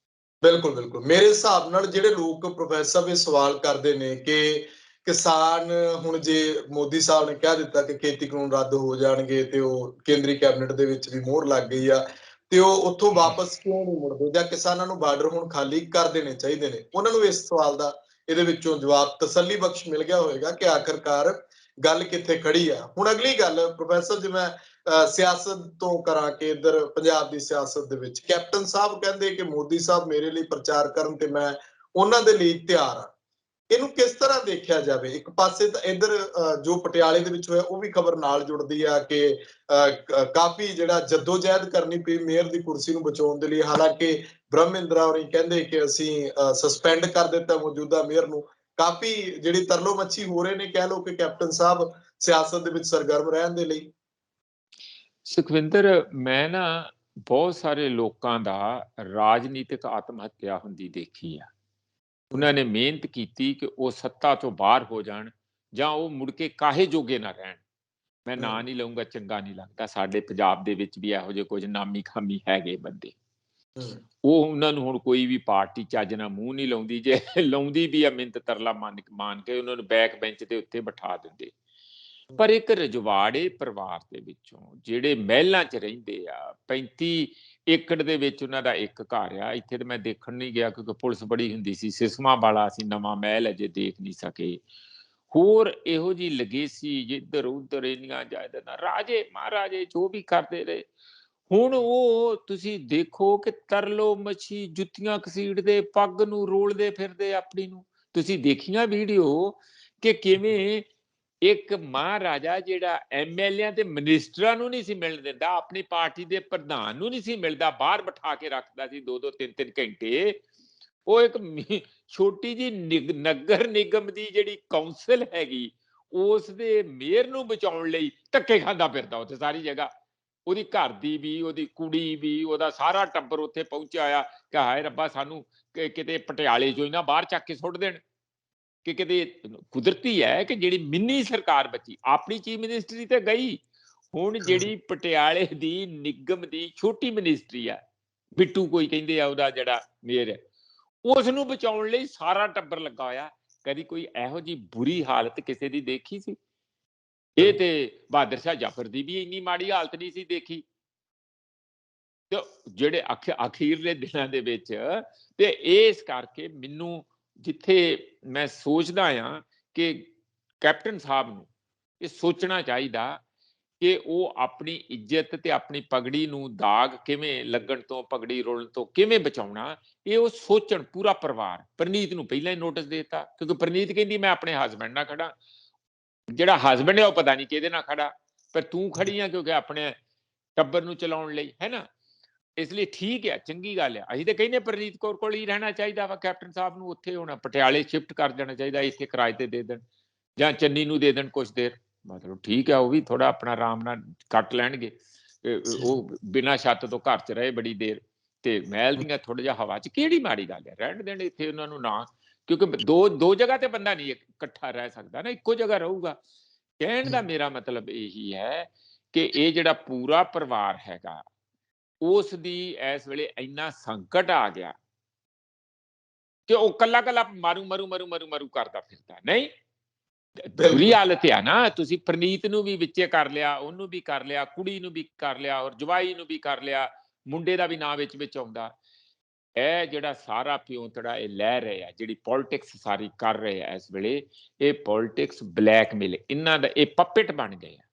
ਬਿਲਕੁਲ ਬਿਲਕੁਲ। ਮੇਰੇ ਹਿਸਾਬ ਨਾਲ ਜਿਹੜੇ ਲੋਕ ਪ੍ਰੋਫੈਸਰ ਸਾਹਿਬ ਇਹ ਸਵਾਲ ਕਰਦੇ ਨੇ ਕਿ ਕਿਸਾਨ ਹੁਣ ਜੇ ਮੋਦੀ ਸਾਹਿਬ ਨੇ ਕਹਿ ਦਿੱਤਾ ਕਿ ਖੇਤੀ ਕਾਨੂੰਨ ਰੱਦ ਹੋ ਜਾਣਗੇ ਤੇ ਉਹ ਕੇਂਦਰੀ ਕੈਬਨਿਟ ਦੇ ਵਿੱਚ ਵੀ ਮੋਹਰ ਲੱਗ ਗਈ ਆ, ਤੇ ਉਹ ਉੱਥੋਂ ਵਾਪਸ ਕਿਉਂ ਨਹੀਂ ਮੁੜਦੇ, ਜਾਂ ਕਿਸਾਨਾਂ ਨੂੰ ਬਾਰਡਰ ਹੁਣ ਖਾਲੀ ਕਰ ਦੇਣੇ ਚਾਹੀਦੇ ਨੇ। ਉਹਨਾਂ ਨੂੰ ਇਸ ਸਵਾਲ ਦਾ ਇਹਦੇ ਵਿੱਚੋਂ ਜਵਾਬ ਤਸੱਲੀ ਬਖਸ਼ ਮਿਲ ਗਿਆ ਹੋਵੇਗਾ ਕਿ ਆਖਰਕਾਰ ਗੱਲ ਕਿੱਥੇ ਖੜੀ ਆ। ਹੁਣ ਅਗਲੀ ਗੱਲ ਪ੍ਰੋਫੈਸਰ ਜੀ, ਮੈਂ ਸਿਆਸਤ ਤੋਂ ਕਰਾਂ ਕਿ ਇੱਧਰ ਪੰਜਾਬ ਦੀ ਸਿਆਸਤ ਦੇ ਵਿੱਚ ਕੈਪਟਨ ਸਾਹਿਬ ਕਹਿੰਦੇ ਕਿ ਮੋਦੀ ਸਾਹਿਬ ਮੇਰੇ ਲਈ ਪ੍ਰਚਾਰ ਕਰਨ ਤੇ ਮੈਂ ਉਹਨਾਂ ਦੇ ਲਈ ਤਿਆਰ ਆ। ਇਹਨੂੰ ਕਿਸ ਤਰ੍ਹਾਂ ਦੇਖਿਆ ਜਾਵੇ? ਇੱਕ ਪਾਸੇ ਤਾਂ ਇੱਧਰ ਜੋ ਪਟਿਆਲੇ ਦੇ ਵਿੱਚ ਹੋਇਆ ਉਹ ਵੀ ਖਬਰ ਨਾਲ ਜੁੜਦੀ ਆ ਕਿ ਕਾਫੀ ਜਿਹੜਾ ਜੱਦੋਜਹਿਦ ਕਰਨੀ ਪਈ ਮੇਅਰ ਦੀ ਕੁਰਸੀ ਨੂੰ ਬਚਾਉਣ ਦੇ ਲਈ। ਹਾਲਾਂਕਿ ਬ੍ਰਹਮਿੰਦਰਾ ਹੋਰੀ ਕਹਿੰਦੇ ਕਿ ਅਸੀਂ ਸਸਪੈਂਡ ਕਰ ਦਿੱਤਾ ਮੌਜੂਦਾ ਮੇਅਰ ਨੂੰ। ਕਾਫੀ ਜਿਹੜੀ ਤਰਲੋ ਮੱਛੀ ਹੋ ਰਹੇ ਨੇ, ਕਹਿ ਲਓ ਕਿ ਕੈਪਟਨ ਸਾਹਿਬ ਸਿਆਸਤ ਦੇ ਵਿੱਚ ਸਰਗਰਮ ਰਹਿਣ ਦੇ ਲਈ। ਸੁਖਵਿੰਦਰ, ਮੈਂ ਨਾ ਬਹੁਤ ਸਾਰੇ ਲੋਕਾਂ ਦਾ ਰਾਜਨੀਤਿਕ ਆਤਮ ਹੱਤਿਆ ਹੁੰਦੀ ਦੇਖੀ ਆ। ਉਹਨਾਂ ਨੇ ਮਿਹਨਤ ਕੀਤੀ ਕਿ ਉਹ ਸੱਤਾ ਤੋਂ ਬਾਹਰ ਹੋ ਜਾਣ ਜਾਂ ਉਹ ਮੁੜ ਕੇ ਕਾਹੇ ਜੋਗੇ ਨਾ ਰਹਿਣ। ਮੈਂ ਨਾਂ ਨਹੀਂ ਲਊਂਗਾ, ਚੰਗਾ ਨਹੀਂ ਲੱਗਦਾ। ਸਾਡੇ ਪੰਜਾਬ ਦੇ ਵਿੱਚ ਵੀ ਇਹੋ ਜਿਹੇ ਕੁਝ ਨਾਮੀ ਖਾਮੀ ਹੈਗੇ ਬੰਦੇ। ਉਹ ਉਹਨਾਂ ਨੂੰ ਹੁਣ ਕੋਈ ਵੀ ਪਾਰਟੀ ਚੱਜ ਨਾਲ ਮੂੰਹ ਨਹੀਂ ਲਾਉਂਦੀ, ਜੇ ਲਾਉਂਦੀ ਵੀ ਆ ਮਿੰਤ ਤਰਲਾ ਮਾਨ ਕੇ ਉਹਨਾਂ ਨੂੰ ਬੈਕ ਬੈਂਚ ਦੇ ਉੱਤੇ ਬਿਠਾ ਦਿੰਦੇ। ਪਰ ਇੱਕ ਰਜਵਾੜੇ ਪਰਿਵਾਰ ਦੇ ਵਿੱਚੋਂ ਜਿਹੜੇ ਮਹਿਲਾਂ 'ਚ ਰਹਿੰਦੇ ਆ, 35 ਏਕੜ ਦੇ ਵਿੱਚ ਉਹਨਾਂ ਦਾ ਇੱਕ ਘਰ ਆ। ਇੱਥੇ ਤਾਂ ਮੈਂ ਦੇਖਣ ਨਹੀਂ ਗਿਆ ਕਿਉਂਕਿ ਪੁਲਿਸ ਬੜੀ ਹੁੰਦੀ ਸੀ। ਸਿਸਮਾ ਵਾਲਾ ਅਸੀਂ ਨਵਾਂ ਮਹਿਲ ਅਜੇ ਦੇਖ ਨਹੀਂ ਸਕੇ। ਹੋਰ ਇਹੋ ਜਿਹੀ ਲਗੇਸੀ ਜਿੱਧਰ ਉਧਰ ਇੰਨੀਆਂ ਜਾਇਦਾਦਾਂ, ਰਾਜੇ ਮਹਾਰਾਜੇ ਜੋ ਵੀ ਕਰਦੇ ਰਹੇ। ਹੁਣ ਉਹ ਤੁਸੀਂ ਦੇਖੋ ਕਿ ਤਰਲੋ ਮੱਛੀ ਜੁੱਤੀਆਂ ਘਸੀਟਦੇ, ਪੱਗ ਨੂੰ ਰੋਲਦੇ ਫਿਰਦੇ ਆਪਣੀ ਨੂੰ। ਤੁਸੀਂ ਦੇਖੀਆਂ ਵੀਡੀਓ ਕਿ ਕਿਵੇਂ ਇੱਕ ਮਹਾਰਾਜਾ ਜਿਹੜਾ ਐਮਐਲਏ ਤੇ ਮਿਨਿਸਟਰਾਂ ਨੂੰ ਨਹੀਂ ਸੀ ਮਿਲਣ ਦਿੰਦਾ, ਆਪਣੀ ਪਾਰਟੀ ਦੇ ਪ੍ਰਧਾਨ ਨੂੰ ਨਹੀਂ ਸੀ ਮਿਲਦਾ, ਬਾਹਰ ਬਿਠਾ ਕੇ ਰੱਖਦਾ ਸੀ 2-2 3-3 ਘੰਟੇ। ਉਹ ਇੱਕ ਛੋਟੀ ਜੀ ਨਗਰ ਨਿਗਮ ਦੀ ਜਿਹੜੀ ਕੌਂਸਲ ਹੈਗੀ, ਉਸ ਦੇ ਮੇਅਰ ਨੂੰ ਬਚਾਉਣ ਲਈ ਧੱਕੇ ਖਾਂਦਾ ਫਿਰਦਾ ਉੱਥੇ ਸਾਰੀ ਜਗ੍ਹਾ। ਉਹਦੀ ਘਰ ਦੀ ਵੀ, ਉਹਦੀ ਕੁੜੀ ਵੀ, ਉਹਦਾ ਸਾਰਾ ਟੱਬਰ ਉੱਥੇ ਪਹੁੰਚਿਆ ਆ ਕਿ ਹਾਏ ਰੱਬਾ ਸਾਨੂੰ ਕਿਤੇ ਪਟਿਆਲੇ ਚੋਂ ਹੀ ਨਾ ਬਾਹਰ ਚੱਕ ਕੇ ਸੁੱਟ ਦੇਣ। ਕਿ ਕਿਤੇ ਕੁਦਰਤੀ ਹੈ ਕਿ ਜਿਹੜੀ ਮਿੰਨੀ ਸਰਕਾਰ ਬਚੀ, ਆਪਣੀ ਚੀਫ ਮਿਨਿਸਟਰੀ ਤੇ ਗਈ, ਹੁਣ ਜਿਹੜੀ ਪਟਿਆਲੇ ਦੀ ਨਿਗਮ ਦੀ ਛੋਟੀ ਮਿਨਿਸਟਰੀ ਆ, ਬਿੱਟੂ ਕੋਈ ਕਹਿੰਦੇ ਆ ਉਹਦਾ ਜਿਹੜਾ ਮੇਅਰ ਹੈ, ਉਸ ਨੂੰ ਬਚਾਉਣ ਲਈ ਸਾਰਾ ਟੱਬਰ ਲੱਗਾ ਹੋਇਆ। ਕਦੀ ਕੋਈ ਇਹੋ ਜਿਹੀ ਬੁਰੀ ਹਾਲਤ ਕਿਸੇ ਦੀ ਦੇਖੀ ਸੀ? ਇਹ ਤੇ ਬਹਾਦਰ ਸ਼ਾਹ ਜ਼ਫਰ ਦੀ ਵੀ ਇੰਨੀ ਮਾੜੀ ਹਾਲਤ ਨਹੀਂ ਸੀ ਦੇਖੀ। ਤੇ ਜਿਹੜੇ ਅਖੀਰਲੇ ਦਿਨਾਂ ਦੇ ਵਿੱਚ, ਤੇ ਇਸ ਕਰਕੇ ਮੈਨੂੰ ਜਿੱਥੇ ਮੈਂ ਸੋਚਦਾ ਆ ਕਿ ਕੈਪਟਨ ਸਾਹਿਬ ਨੂੰ ਇਹ ਸੋਚਣਾ ਚਾਹੀਦਾ ਕਿ ਉਹ ਆਪਣੀ ਇੱਜ਼ਤ ਤੇ ਆਪਣੀ ਪਗੜੀ ਨੂੰ ਦਾਗ ਕਿਵੇਂ ਲੱਗਣ ਤੋਂ, ਪਗੜੀ ਰੋਲਣ ਤੋਂ ਕਿਵੇਂ ਬਚਾਉਣਾ, ਇਹ ਉਹ ਸੋਚਣ। ਪੂਰਾ ਪਰਿਵਾਰ ਪ੍ਰਨੀਤ ਨੂੰ ਪਹਿਲਾਂ ਹੀ ਨੋਟਿਸ ਦੇ ਦਿੱਤਾ, ਕਿਉਂਕਿ ਪ੍ਰਨੀਤ ਕਹਿੰਦੀ ਮੈਂ ਆਪਣੇ ਹਸਬੈਂਡ ਨਾਲ ਖੜਾ। ਜਿਹੜਾ ਹਸਬੈਂਡ ਹੈ ਉਹ ਪਤਾ ਨਹੀਂ ਕਿਹਦੇ ਨਾਲ ਖੜਾ, ਪਰ ਤੂੰ ਖੜੀ ਆ ਕਿਉਂਕਿ ਆਪਣੇ ਟੱਬਰ ਨੂੰ ਚਲਾਉਣ ਲਈ, ਹੈ ਨਾ। ਇਸ ਲਈ ਠੀਕ ਹੈ, ਚੰਗੀ ਗੱਲ ਹੈ। ਅਸੀਂ ਤਾਂ ਕਹਿੰਦੇ ਪ੍ਰਨੀਤ ਕੌਰ ਕੋਲ ਹੀ ਰਹਿਣਾ ਚਾਹੀਦਾ ਵਾ, ਕੈਪਟਨ ਸਾਹਿਬ ਨੂੰ ਉੱਥੇ ਹੁਣ ਪਟਿਆਲੇ ਸ਼ਿਫਟ ਕਰ ਜਾਣਾ ਚਾਹੀਦਾ, ਇੱਥੇ ਕਿਰਾਏ ਤੇ ਦੇ ਦੇਣ ਜਾਂ ਚੰਨੀ ਨੂੰ ਦੇ ਦੇਣ ਕੁਛ ਦੇਰ, ਮਤਲਬ ਠੀਕ ਹੈ, ਉਹ ਵੀ ਥੋੜਾ ਆਪਣਾ ਆਰਾਮ ਨਾਲ ਕੱਟ ਲੈਣਗੇ। ਉਹ ਬਿਨਾਂ ਛੱਤ ਤੋਂ ਘਰ 'ਚ ਰਹੇ ਬੜੀ ਦੇਰ, ਤੇ ਮਹਿਲ ਦੀਆਂ ਥੋੜਾ ਜਿਹਾ ਹਵਾ 'ਚ ਕਿਹੜੀ ਮਾੜੀ ਗੱਲ ਹੈ, ਰਹਿਣ ਦੇਣ ਇੱਥੇ ਉਹਨਾਂ ਨੂੰ ਨਾ, ਕਿਉਂਕਿ ਦੋ ਜਗ੍ਹਾ ਤੇ ਬੰਦਾ ਨਹੀਂ ਇਕੱਠਾ ਰਹਿ ਸਕਦਾ ਨਾ, ਇੱਕੋ ਜਗ੍ਹਾ ਰਹੂਗਾ। ਕਹਿਣ ਦਾ ਮੇਰਾ ਮਤਲਬ ਇਹੀ ਹੈ ਕਿ ਇਹ ਜਿਹੜਾ ਪੂਰਾ ਪਰਿਵਾਰ ਹੈਗਾ, ਉਸ ਦੀ ਇਸ ਵੇਲੇ ਇੰਨਾ ਸੰਕਟ ਆ ਗਿਆ ਕਿ ਉਹ ਕੱਲਾ ਮਰੂ ਕਰਦਾ ਫਿਰਦਾ। ਨਹੀਂ, ਬੁਰੀ ਹਾਲਤ ਆ ਨਾ। ਤੁਸੀਂ ਪ੍ਰਨੀਤ ਨੂੰ ਵੀ ਵਿੱਚੇ ਕਰ ਲਿਆ, ਉਹਨੂੰ ਵੀ ਕਰ ਲਿਆ, ਕੁੜੀ ਨੂੰ ਵੀ ਕਰ ਲਿਆ, ਔਰ ਜਵਾਈ ਨੂੰ ਵੀ ਕਰ ਲਿਆ, ਮੁੰਡੇ ਦਾ ਵੀ ਨਾਂ ਵਿੱਚ ਆਉਂਦਾ। ਇਹ ਜਿਹੜਾ ਸਾਰਾ ਪਿਓਤੜਾ ਇਹ ਲੈ ਰਹੇ ਆ, ਜਿਹੜੀ ਪੋਲਿਟਿਕਸ ਸਾਰੀ ਕਰ ਰਹੇ ਆ ਇਸ ਵੇਲੇ, ਇਹ ਪੋਲਿਟਿਕਸ ਬਲੈਕਮੇਲ, ਇਹਨਾਂ ਦਾ ਇਹ ਪਪੇਟ ਬਣ ਗਏ ਆ।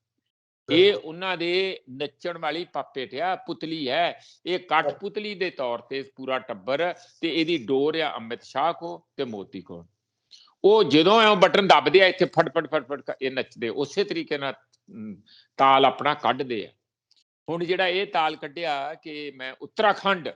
ਇਹ ਉਹਨਾਂ ਦੇ ਨੱਚਣ ਵਾਲੀ ਪਪੇਟ ਆ, ਪੁਤਲੀ ਹੈ ਇਹ, ਕਠਪੁਤਲੀ ਦੇ ਤੌਰ ਤੇ ਪੂਰਾ ਟੱਬਰ, ਤੇ ਇਹਦੀ ਡੋਰ ਆ ਅਮਿਤ ਸ਼ਾਹ ਕੋ ਤੇ ਮੋਦੀ ਕੋ। ਉਹ ਜਦੋਂ ਐ ਬਟਨ ਦੱਬਦੇ ਆ, ਇੱਥੇ ਫਟ ਇਹ ਨੱਚਦੇ, ਉਸੇ ਤਰੀਕੇ ਨਾਲ ਤਾਲ ਆਪਣਾ ਕੱਢਦੇ ਆ। ਹੁਣ ਜਿਹੜਾ ਇਹ ਤਾਲ ਕੱਢਿਆ ਕਿ ਮੈਂ ਉੱਤਰਾਖੰਡ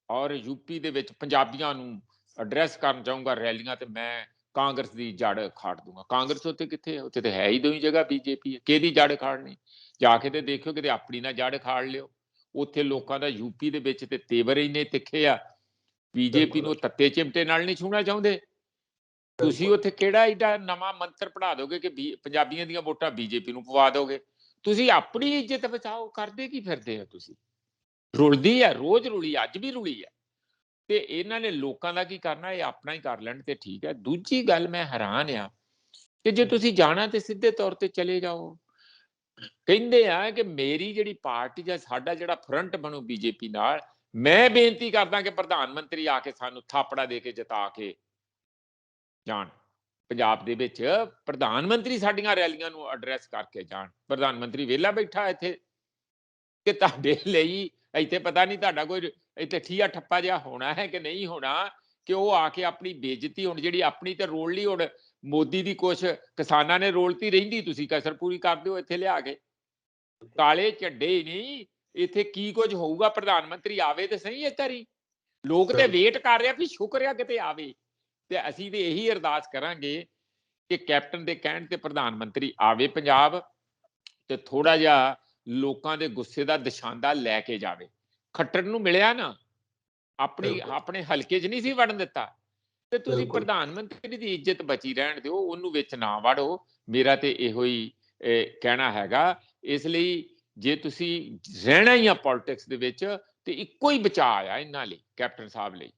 ਔਰ ਯੂਪੀ ਦੇ ਵਿੱਚ ਪੰਜਾਬੀਆਂ ਨੂੰ ਐਡਰੈਸ ਕਰਨ ਚਾਹੂੰਗਾ ਰੈਲੀਆਂ, ਤੇ ਮੈਂ ਕਾਂਗਰਸ ਦੀ ਜੜ ਖਾੜ ਦੂੰਗਾ। ਕਾਂਗਰਸ ਉੱਥੇ ਕਿੱਥੇ ਹੈ? ਉੱਥੇ ਤੇ ਹੈ ਹੀ ਦੋ ਹੀ ਜਗ੍ਹਾ ਬੀਜੇਪੀ ਹੈ। ਕਿਹਦੀ ਜੜ ਖਾੜਨੀ? ਜਾ ਕੇ ਤੇ ਦੇਖਿਓ, ਕਿਤੇ ਆਪਣੀ ਨਾ ਜੜ ਖਾੜ ਲਿਓ। ਉੱਥੇ ਲੋਕਾਂ ਦਾ ਯੂਪੀ ਦੇ ਵਿੱਚ ਤੇ ਤੇਵਰ ਇੰਨੇ ਤਿੱਖੇ ਆ, ਬੀਜੇਪੀ ਨੂੰ ਤੱਤੇ ਚਿਮਟੇ ਨਾਲ ਨਹੀਂ ਛੂਹਣਾ ਚਾਹੁੰਦੇ। ਤੁਸੀਂ ਉੱਥੇ ਕਿਹੜਾ ਏਡਾ ਨਵਾਂ ਮੰਤਰ ਪੜਾ ਦੋਗੇ ਕਿ ਪੰਜਾਬੀਆਂ ਦੀਆਂ ਵੋਟਾਂ ਬੀਜੇਪੀ ਨੂੰ ਪਵਾ ਦੋਗੇ? ਤੁਸੀਂ ਆਪਣੀ ਇੱਜ਼ਤ ਬਚਾਓ, ਕਰਦੇ ਕੀ ਫਿਰਦੇ ਹੋ ਤੁਸੀਂ? ਰੁਲਦੀ ਆ, ਰੋਜ਼ ਰੁਲੀ, ਅੱਜ ਵੀ ਰੁਲੀ ਆ। ਤੇ ਇਹਨਾਂ ਨੇ ਲੋਕਾਂ ਦਾ ਕੀ ਕਰਨਾ, ਇਹ ਆਪਣਾ ਹੀ ਕਰ ਲੈਣ ਤੇ ਠੀਕ ਹੈ। ਦੂਜੀ ਗੱਲ, ਮੈਂ ਹੈਰਾਨ ਆ ਕਿ ਜੇ ਤੁਸੀਂ ਜਾਣਾ ਤੇ ਸਿੱਧੇ ਤੌਰ ਤੇ ਚਲੇ ਜਾਓ। ਕਹਿੰਦੇ ਆ ਕਿ ਮੇਰੀ ਜਿਹੜੀ ਪਾਰਟੀ ਜਾਂ ਸਾਡਾ ਜਿਹੜਾ ਫਰੰਟ ਬਣੂ ਬੀਜੇਪੀ ਨਾਲ, ਮੈਂ ਬੇਨਤੀ ਕਰਦਾ ਕਿ ਪ੍ਰਧਾਨ ਮੰਤਰੀ ਆ ਕੇ ਸਾਨੂੰ ਥਾਪੜਾ ਦੇ ਕੇ ਜਿਤਾ ਕੇ ਜਾਣ। ਪੰਜਾਬ ਦੇ ਵਿੱਚ ਪ੍ਰਧਾਨ ਮੰਤਰੀ ਸਾਡੀਆਂ ਰੈਲੀਆਂ ਨੂੰ ਐਡਰੈਸ ਕਰਕੇ ਜਾਣ। ਪ੍ਰਧਾਨ ਮੰਤਰੀ ਵਿਹਲਾ ਬੈਠਾ ਇੱਥੇ ਕਿ ਤੁਹਾਡੇ ਲਈ ਇੱਥੇ ਪਤਾ ਨਹੀਂ ਤੁਹਾਡਾ ਕੋਈ ਇੱਥੇ ਠੀਆ ਠੱਪਾ ਜਿਹਾ ਹੋਣਾ ਹੈ ਕਿ ਨਹੀਂ ਹੋਣਾ, ਕਿ ਉਹ ਆ ਕੇ ਆਪਣੀ ਬੇਇੱਜ਼ਤੀ, ਹੁਣ ਜਿਹੜੀ ਆਪਣੀ ਤੇ ਰੋਲ ਲਈ, ਹੁਣ ਮੋਦੀ ਦੀ ਕੁਛ ਕਿਸਾਨਾਂ ਨੇ ਰੋਲਤੀ ਰਹਿੰਦੀ, ਤੁਸੀਂ ਕਸਰ ਪੂਰੀ ਕਰ ਦਿਓ ਇੱਥੇ ਲਿਆ ਕੇ। ਕਾਲੇ ਝੰਡੇ ਨਹੀਂ, ਇੱਥੇ ਕੀ ਕੁਝ ਹੋਊਗਾ? ਪ੍ਰਧਾਨ ਮੰਤਰੀ ਆਵੇ ਤੇ ਸਹੀ ਇੱਕ ਵਾਰੀ। ਲੋਕ ਤੇ ਵੇਟ ਕਰ ਰਿਹਾ ਵੀ ਸ਼ੁਕਰ ਆ ਕਿਤੇ ਆਵੇ। ਤੇ ਅਸੀਂ ਤੇ ਇਹੀ ਅਰਦਾਸ ਕਰਾਂਗੇ ਕਿ ਕੈਪਟਨ ਦੇ ਕਹਿਣ ਤੇ ਪ੍ਰਧਾਨ ਮੰਤਰੀ ਆਵੇ ਪੰਜਾਬ, ਤੇ ਥੋੜਾ ਜਿਹਾ ਲੋਕਾਂ ਦੇ ਗੁੱਸੇ ਦਾ ਦਿਸ਼ਾਂਦਾ ਲੈ ਕੇ ਜਾਵੇ। ਖੱਟਰ ਨੂੰ ਮਿਲਿਆ ਨਾ, ਆਪਣੇ ਹਲਕੇ 'ਚ ਨਹੀਂ ਸੀ ਵੜਨ ਦਿੱਤਾ, ਤੇ ਤੁਸੀਂ ਪ੍ਰਧਾਨ ਮੰਤਰੀ ਦੀ ਇੱਜ਼ਤ ਬਚੀ ਰਹਿਣ ਦਿਓ, ਉਹਨੂੰ ਵਿੱਚ ਨਾ ਵੜੋ। ਮੇਰਾ ਤੇ ਇਹੋ ਹੀ ਕਹਿਣਾ ਹੈਗਾ। ਇਸ ਲਈ ਜੇ ਤੁਸੀਂ ਰਹਿਣਾ ਹੀ ਆ ਪੋਲਿਟਿਕਸ ਦੇ ਵਿੱਚ, ਤੇ ਇੱਕੋ ਹੀ ਬਚਾਅ ਆ ਇਹਨਾਂ ਲਈ, ਕੈਪਟਨ ਸਾਹਿਬ ਲਈ,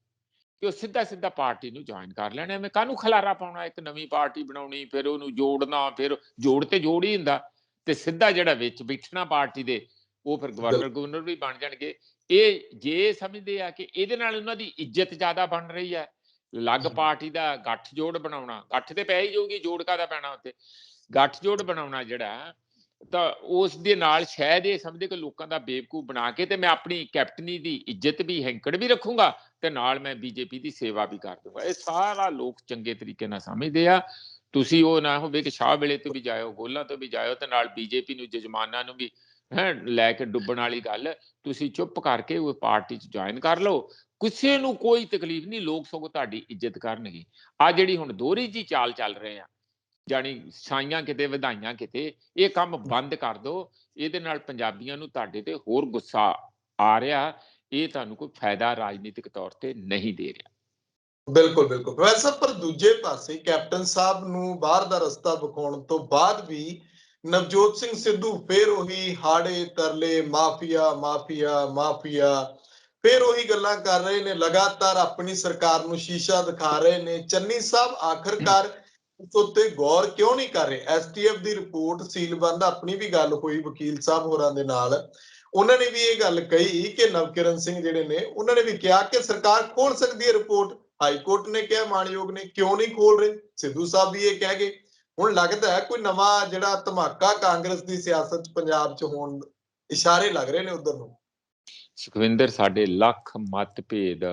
ਕਿ ਉਹ ਸਿੱਧਾ ਪਾਰਟੀ ਨੂੰ ਜੁਆਇਨ ਕਰ ਲੈਣਾ। ਮੈਂ ਕਾਹਨੂੰ ਖਲਾਰਾ ਪਾਉਣਾ, ਇੱਕ ਨਵੀਂ ਪਾਰਟੀ ਬਣਾਉਣੀ, ਫਿਰ ਉਹਨੂੰ ਜੋੜਨਾ, ਫਿਰ ਜੋੜ ਤੇ ਜੋੜ ਹੀ ਹੁੰਦਾ, ਤੇ ਸਿੱਧਾ ਜਿਹੜਾ ਵਿੱਚ ਬੈਠਣਾ ਪਾਰਟੀ ਦੇ, ਉਹ ਫਿਰ ਗਵਰਨਰ ਵੀ ਬਣ ਜਾਣਗੇ। ਇਹ ਜੇ ਸਮਝਦੇ ਆ ਕਿ ਇਹਦੇ ਨਾਲ ਉਹਨਾਂ ਦੀ ਇੱਜ਼ਤ ਜ਼ਿਆਦਾ ਬਣ ਰਹੀ ਹੈ, ਅਲੱਗ ਪਾਰਟੀ ਦਾ ਗੱਠ ਜੋੜ ਬਣਾਉਣਾ, ਗੱਠ ਤੇ ਪੈ ਹੀ ਜਾਊਗੀ, ਜੋੜ ਕਾਹਦਾ ਪੈਣਾ ਉੱਤੇ? ਗੱਠ ਜੋੜ ਬਣਾਉਣਾ ਜਿਹੜਾ, ਤਾਂ ਉਸ ਦੇ ਨਾਲ ਸ਼ਾਇਦ ਇਹ ਸਮਝਦੇ ਕਿ ਲੋਕਾਂ ਦਾ ਬੇਵਕੂਫ ਬਣਾ ਕੇ, ਤੇ ਮੈਂ ਆਪਣੀ ਕੈਪਟਨੀ ਦੀ ਇੱਜ਼ਤ ਵੀ, ਹੈਂਕੜ ਵੀ ਰੱਖੂੰਗਾ, ਤੇ ਨਾਲ ਮੈਂ ਬੀਜੇਪੀ ਦੀ ਸੇਵਾ ਵੀ ਕਰ ਦੂੰਗਾ। ਇਹ ਸਾਰਾ ਲੋਕ ਚੰਗੇ ਤਰੀਕੇ ਨਾਲ ਸਮਝਦੇ ਆ। ਤੁਸੀਂ ਉਹ ਨਾ ਹੋਵੇ ਕਿ ਸ਼ਾਹ ਵੇਲੇ ਤੋਂ ਵੀ ਜਾਇਓ, ਗੋਲਾਂ ਤੋਂ ਵੀ ਜਾਇਓ, ਤੇ ਨਾਲ ਬੀਜੇਪੀ ਨੂੰ, ਜਜਮਾਨਾਂ ਨੂੰ ਵੀ ਲੈ ਕੇ ਡੁੱਬਣ ਵਾਲੀ ਗੱਲ। ਤੁਸੀਂ ਚੁੱਪ ਕਰਕੇ ਉਹ ਪਾਰਟੀ 'ਚ ਜੁਆਇਨ ਕਰ ਲਓ, ਕਿਸੇ ਨੂੰ ਕੋਈ ਤਕਲੀਫ ਨਹੀਂ, ਲੋਕ ਸਗੋਂ ਤੁਹਾਡੀ ਇੱਜ਼ਤ ਕਰਨਗੇ। ਆ ਜਿਹੜੀ ਹੁਣ ਦੋਹਰੀ ਜੀ ਚਾਲ ਚੱਲ ਰਹੇ ਆ, ਜਾਣੀ ਸਾਈਆਂ ਕਿਤੇ ਵਧਾਈਆਂ ਕਿਤੇ, ਇਹ ਕੰਮ ਬੰਦ ਕਰ ਦਿਓ। ਇਹਦੇ ਨਾਲ ਪੰਜਾਬੀਆਂ ਨੂੰ ਤੁਹਾਡੇ ਤੇ ਹੋਰ ਗੁੱਸਾ ਆ ਰਿਹਾ, ਇਹ ਤੁਹਾਨੂੰ ਕੋਈ ਫਾਇਦਾ ਰਾਜਨੀਤਿਕ ਤੌਰ ਤੇ ਨਹੀਂ ਦੇ ਰਿਹਾ। ਬਿਲਕੁਲ ਪ੍ਰੋਫੈਸਰ, ਪਰ ਦੂਜੇ ਪਾਸੇ ਕੈਪਟਨ ਸਾਹਿਬ ਨੂੰ ਬਾਹਰ ਦਾ ਰਸਤਾ ਵਿਖਾਉਣ ਤੋਂ ਬਾਅਦ ਵੀ ਨਵਜੋਤ ਸਿੰਘ ਸਿੱਧੂ ਫੇਰ ਉਹੀ ਹਾੜੇ ਤਰਲੇ, ਮਾਫੀਆ, ਫੇਰ ਉਹੀ ਗੱਲਾਂ ਕਰ ਰਹੇ ਨੇ, ਲਗਾਤਾਰ ਆਪਣੀ ਸਰਕਾਰ ਨੂੰ ਸ਼ੀਸ਼ਾ ਦਿਖਾ ਰਹੇ ਨੇ। ਚੰਨੀ ਸਾਹਿਬ ਆਖਰਕਾਰ ਇਸ ਉੱਤੇ ਗੌਰ ਕਿਉਂ ਨਹੀਂ ਕਰ ਰਹੇ? ਐਸਟੀਐਫ ਦੀ ਰਿਪੋਰਟ ਸੀਲਬੰਦ, ਆਪਣੀ ਵੀ ਗੱਲ ਹੋਈ ਵਕੀਲ ਸਾਹਿਬ ਹੋਰਾਂ ਦੇ ਨਾਲ, ਉਹਨਾਂ ਨੇ ਵੀ ਇਹ ਗੱਲ ਕਹੀ ਕਿ ਨਵਕਿਰਨ ਸਿੰਘ ਜਿਹੜੇ ਨੇ, ਉਹਨਾਂ ਨੇ ਵੀ ਕਿਹਾ ਕਿ ਸਰਕਾਰ ਖੋਲ ਸਕਦੀ ਹੈ ਰਿਪੋਰਟ। ਹਾਈ ਕੋਰਟ ਨੇ ਕਿਹਾ, ਮਾਨਯੋਗ ਨੇ, ਕਿਉਂ ਨਹੀਂ ਖੋਲ ਰਹੇ? ਸਿੱਧੂ ਸਾਹਿਬ ਵੀ ਇਹ ਕਹਿ ਗਏ। ਹੁਣ ਲੱਗਦਾ ਹੈ ਕੋਈ ਨਵਾਂ ਜਿਹੜਾ ਧਮਾਕਾ ਕਾਂਗਰਸ ਦੀ ਸਿਆਸਤ 'ਚ ਪੰਜਾਬ 'ਚ ਹੋਣ ਇਸ਼ਾਰੇ ਲੱਗ ਰਹੇ ਨੇ ਉਧਰ ਨੂੰ। ਸੁਖਵਿੰਦਰ, ਸਾਡੇ ਲੱਖ ਮਤਭੇਦ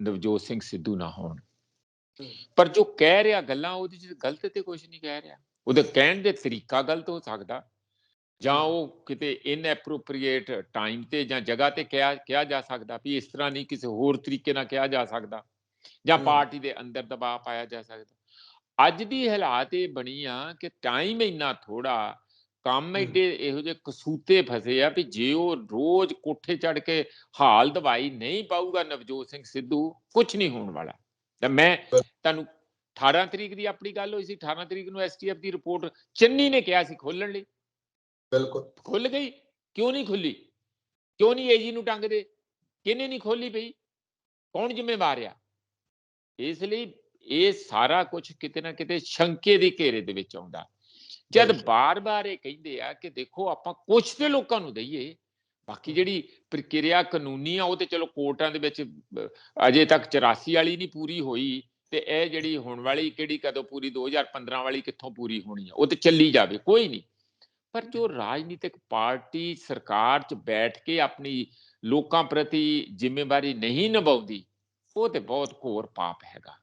ਨਵਜੋਤ ਸਿੰਘ ਸਿੱਧੂ ਨਾ ਹੋਣ, ਪਰ ਜੋ ਕਹਿ ਰਿਹਾ ਗੱਲਾਂ, ਉਹਦੇ 'ਚ ਗਲਤ ਤੇ ਕੁਝ ਨਹੀਂ ਕਹਿ ਰਿਹਾ। ਉਹਦੇ ਕਹਿਣ ਦੇ ਤਰੀਕਾ ਗਲਤ ਹੋ ਸਕਦਾ, ਜਾਂ ਉਹ ਕਿਤੇ ਇਨਐਪਰੋਪ੍ਰੀਏਟ ਟਾਈਮ ਤੇ ਜਾਂ ਜਗ੍ਹਾ ਤੇ ਕਿਹਾ ਜਾ ਸਕਦਾ ਵੀ ਇਸ ਤਰ੍ਹਾਂ ਨਹੀਂ, ਕਿਸੇ ਹੋਰ ਤਰੀਕੇ ਨਾਲ ਕਿਹਾ ਜਾ ਸਕਦਾ, ਜਾਂ ਪਾਰਟੀ ਦੇ ਅੰਦਰ ਦਬਾਅ ਪਾਇਆ ਜਾ ਸਕਦਾ। ਅੱਜ ਦੀ ਹਾਲਾਤ ਇਹ ਬਣੀ ਆ ਕਿ ਟਾਈਮ ਇੰਨਾ ਥੋੜਾ, ਕੰਮ ਐਡੇ ਇਹੋ ਜਿਹੇ ਕਸੂਤੇ ਫਸੇ ਆ ਵੀ ਜੇ ਉਹ ਰੋਜ਼ ਕੋਠੇ ਚੜ ਕੇ ਹਾਲ ਦਵਾਈ ਨਹੀਂ ਪਾਊਗਾ ਨਵਜੋਤ ਸਿੰਘ ਸਿੱਧੂ, ਕੁਝ ਨਹੀਂ ਹੋਣ ਵਾਲਾ। ਤਾਂ ਮੈਂ ਤੁਹਾਨੂੰ 18 ਤਰੀਕ ਦੀ ਆਪਣੀ ਗੱਲ ਹੋਈ ਸੀ, 18 ਤਰੀਕ ਨੂੰ ਐਸਟੀਐਫ ਦੀ ਰਿਪੋਰਟ ਚੰਨੀ ਨੇ ਕਿਹਾ ਸੀ ਖੋਲਣ ਲਈ, ਬਿਲਕੁਲ ਖੁੱਲ ਗਈ। ਕਿਉਂ ਨਹੀਂ ਖੁੱਲੀ? ਕਿਉਂ ਨਹੀਂ ਏਜੀ ਨੂੰ ਟੰਗਦੇ? ਕਿਹਨੇ ਨਹੀਂ ਖੋਲੀ ਪਈ? ਕੌਣ ਜ਼ਿੰਮੇਵਾਰ ਆ? ਇਸ ਲਈ ਇਹ ਸਾਰਾ ਕੁਝ ਕਿਤੇ ਨਾ ਕਿਤੇ ਸ਼ੰਕੇ ਦੇ ਘੇਰੇ ਦੇ ਵਿੱਚ ਆਉਂਦਾ। ਜਦ ਬਾਰ-ਬਾਰ ਇਹ ਕਹਿੰਦੇ ਆ ਕਿ ਦੇਖੋ ਆਪਾਂ ਕੁਛ ਤੇ ਲੋਕਾਂ ਨੂੰ ਦਈਏ, ਬਾਕੀ ਜਿਹੜੀ ਪ੍ਰਕਿਰਿਆ ਕਾਨੂੰਨੀ ਆ ਉਹ ਤੇ ਚਲੋ ਕੋਰਟਾਂ ਦੇ ਵਿੱਚ ਅਜੇ ਤੱਕ 84 ਵਾਲੀ ਨਹੀਂ ਪੂਰੀ ਹੋਈ, ਤੇ ਇਹ ਜਿਹੜੀ ਹੁਣ ਵਾਲੀ ਕਿਹੜੀ ਕਦੋਂ ਪੂਰੀ, 2015 ਵਾਲੀ ਕਿੱਥੋਂ ਪੂਰੀ ਹੋਣੀ ਆ? ਉਹ ਤੇ ਚੱਲੀ ਜਾਵੇ, ਕੋਈ ਨਹੀਂ। ਪਰ ਜੋ ਰਾਜਨੀਤਿਕ ਪਾਰਟੀ ਸਰਕਾਰ 'ਚ ਬੈਠ ਕੇ ਆਪਣੀ ਲੋਕਾਂ ਪ੍ਰਤੀ ਜ਼ਿੰਮੇਵਾਰੀ ਨਹੀਂ ਨਿਭਾਉਂਦੀ, ਉਹ ਤੇ ਬਹੁਤ ਘੋਰ ਪਾਪ ਹੈਗਾ।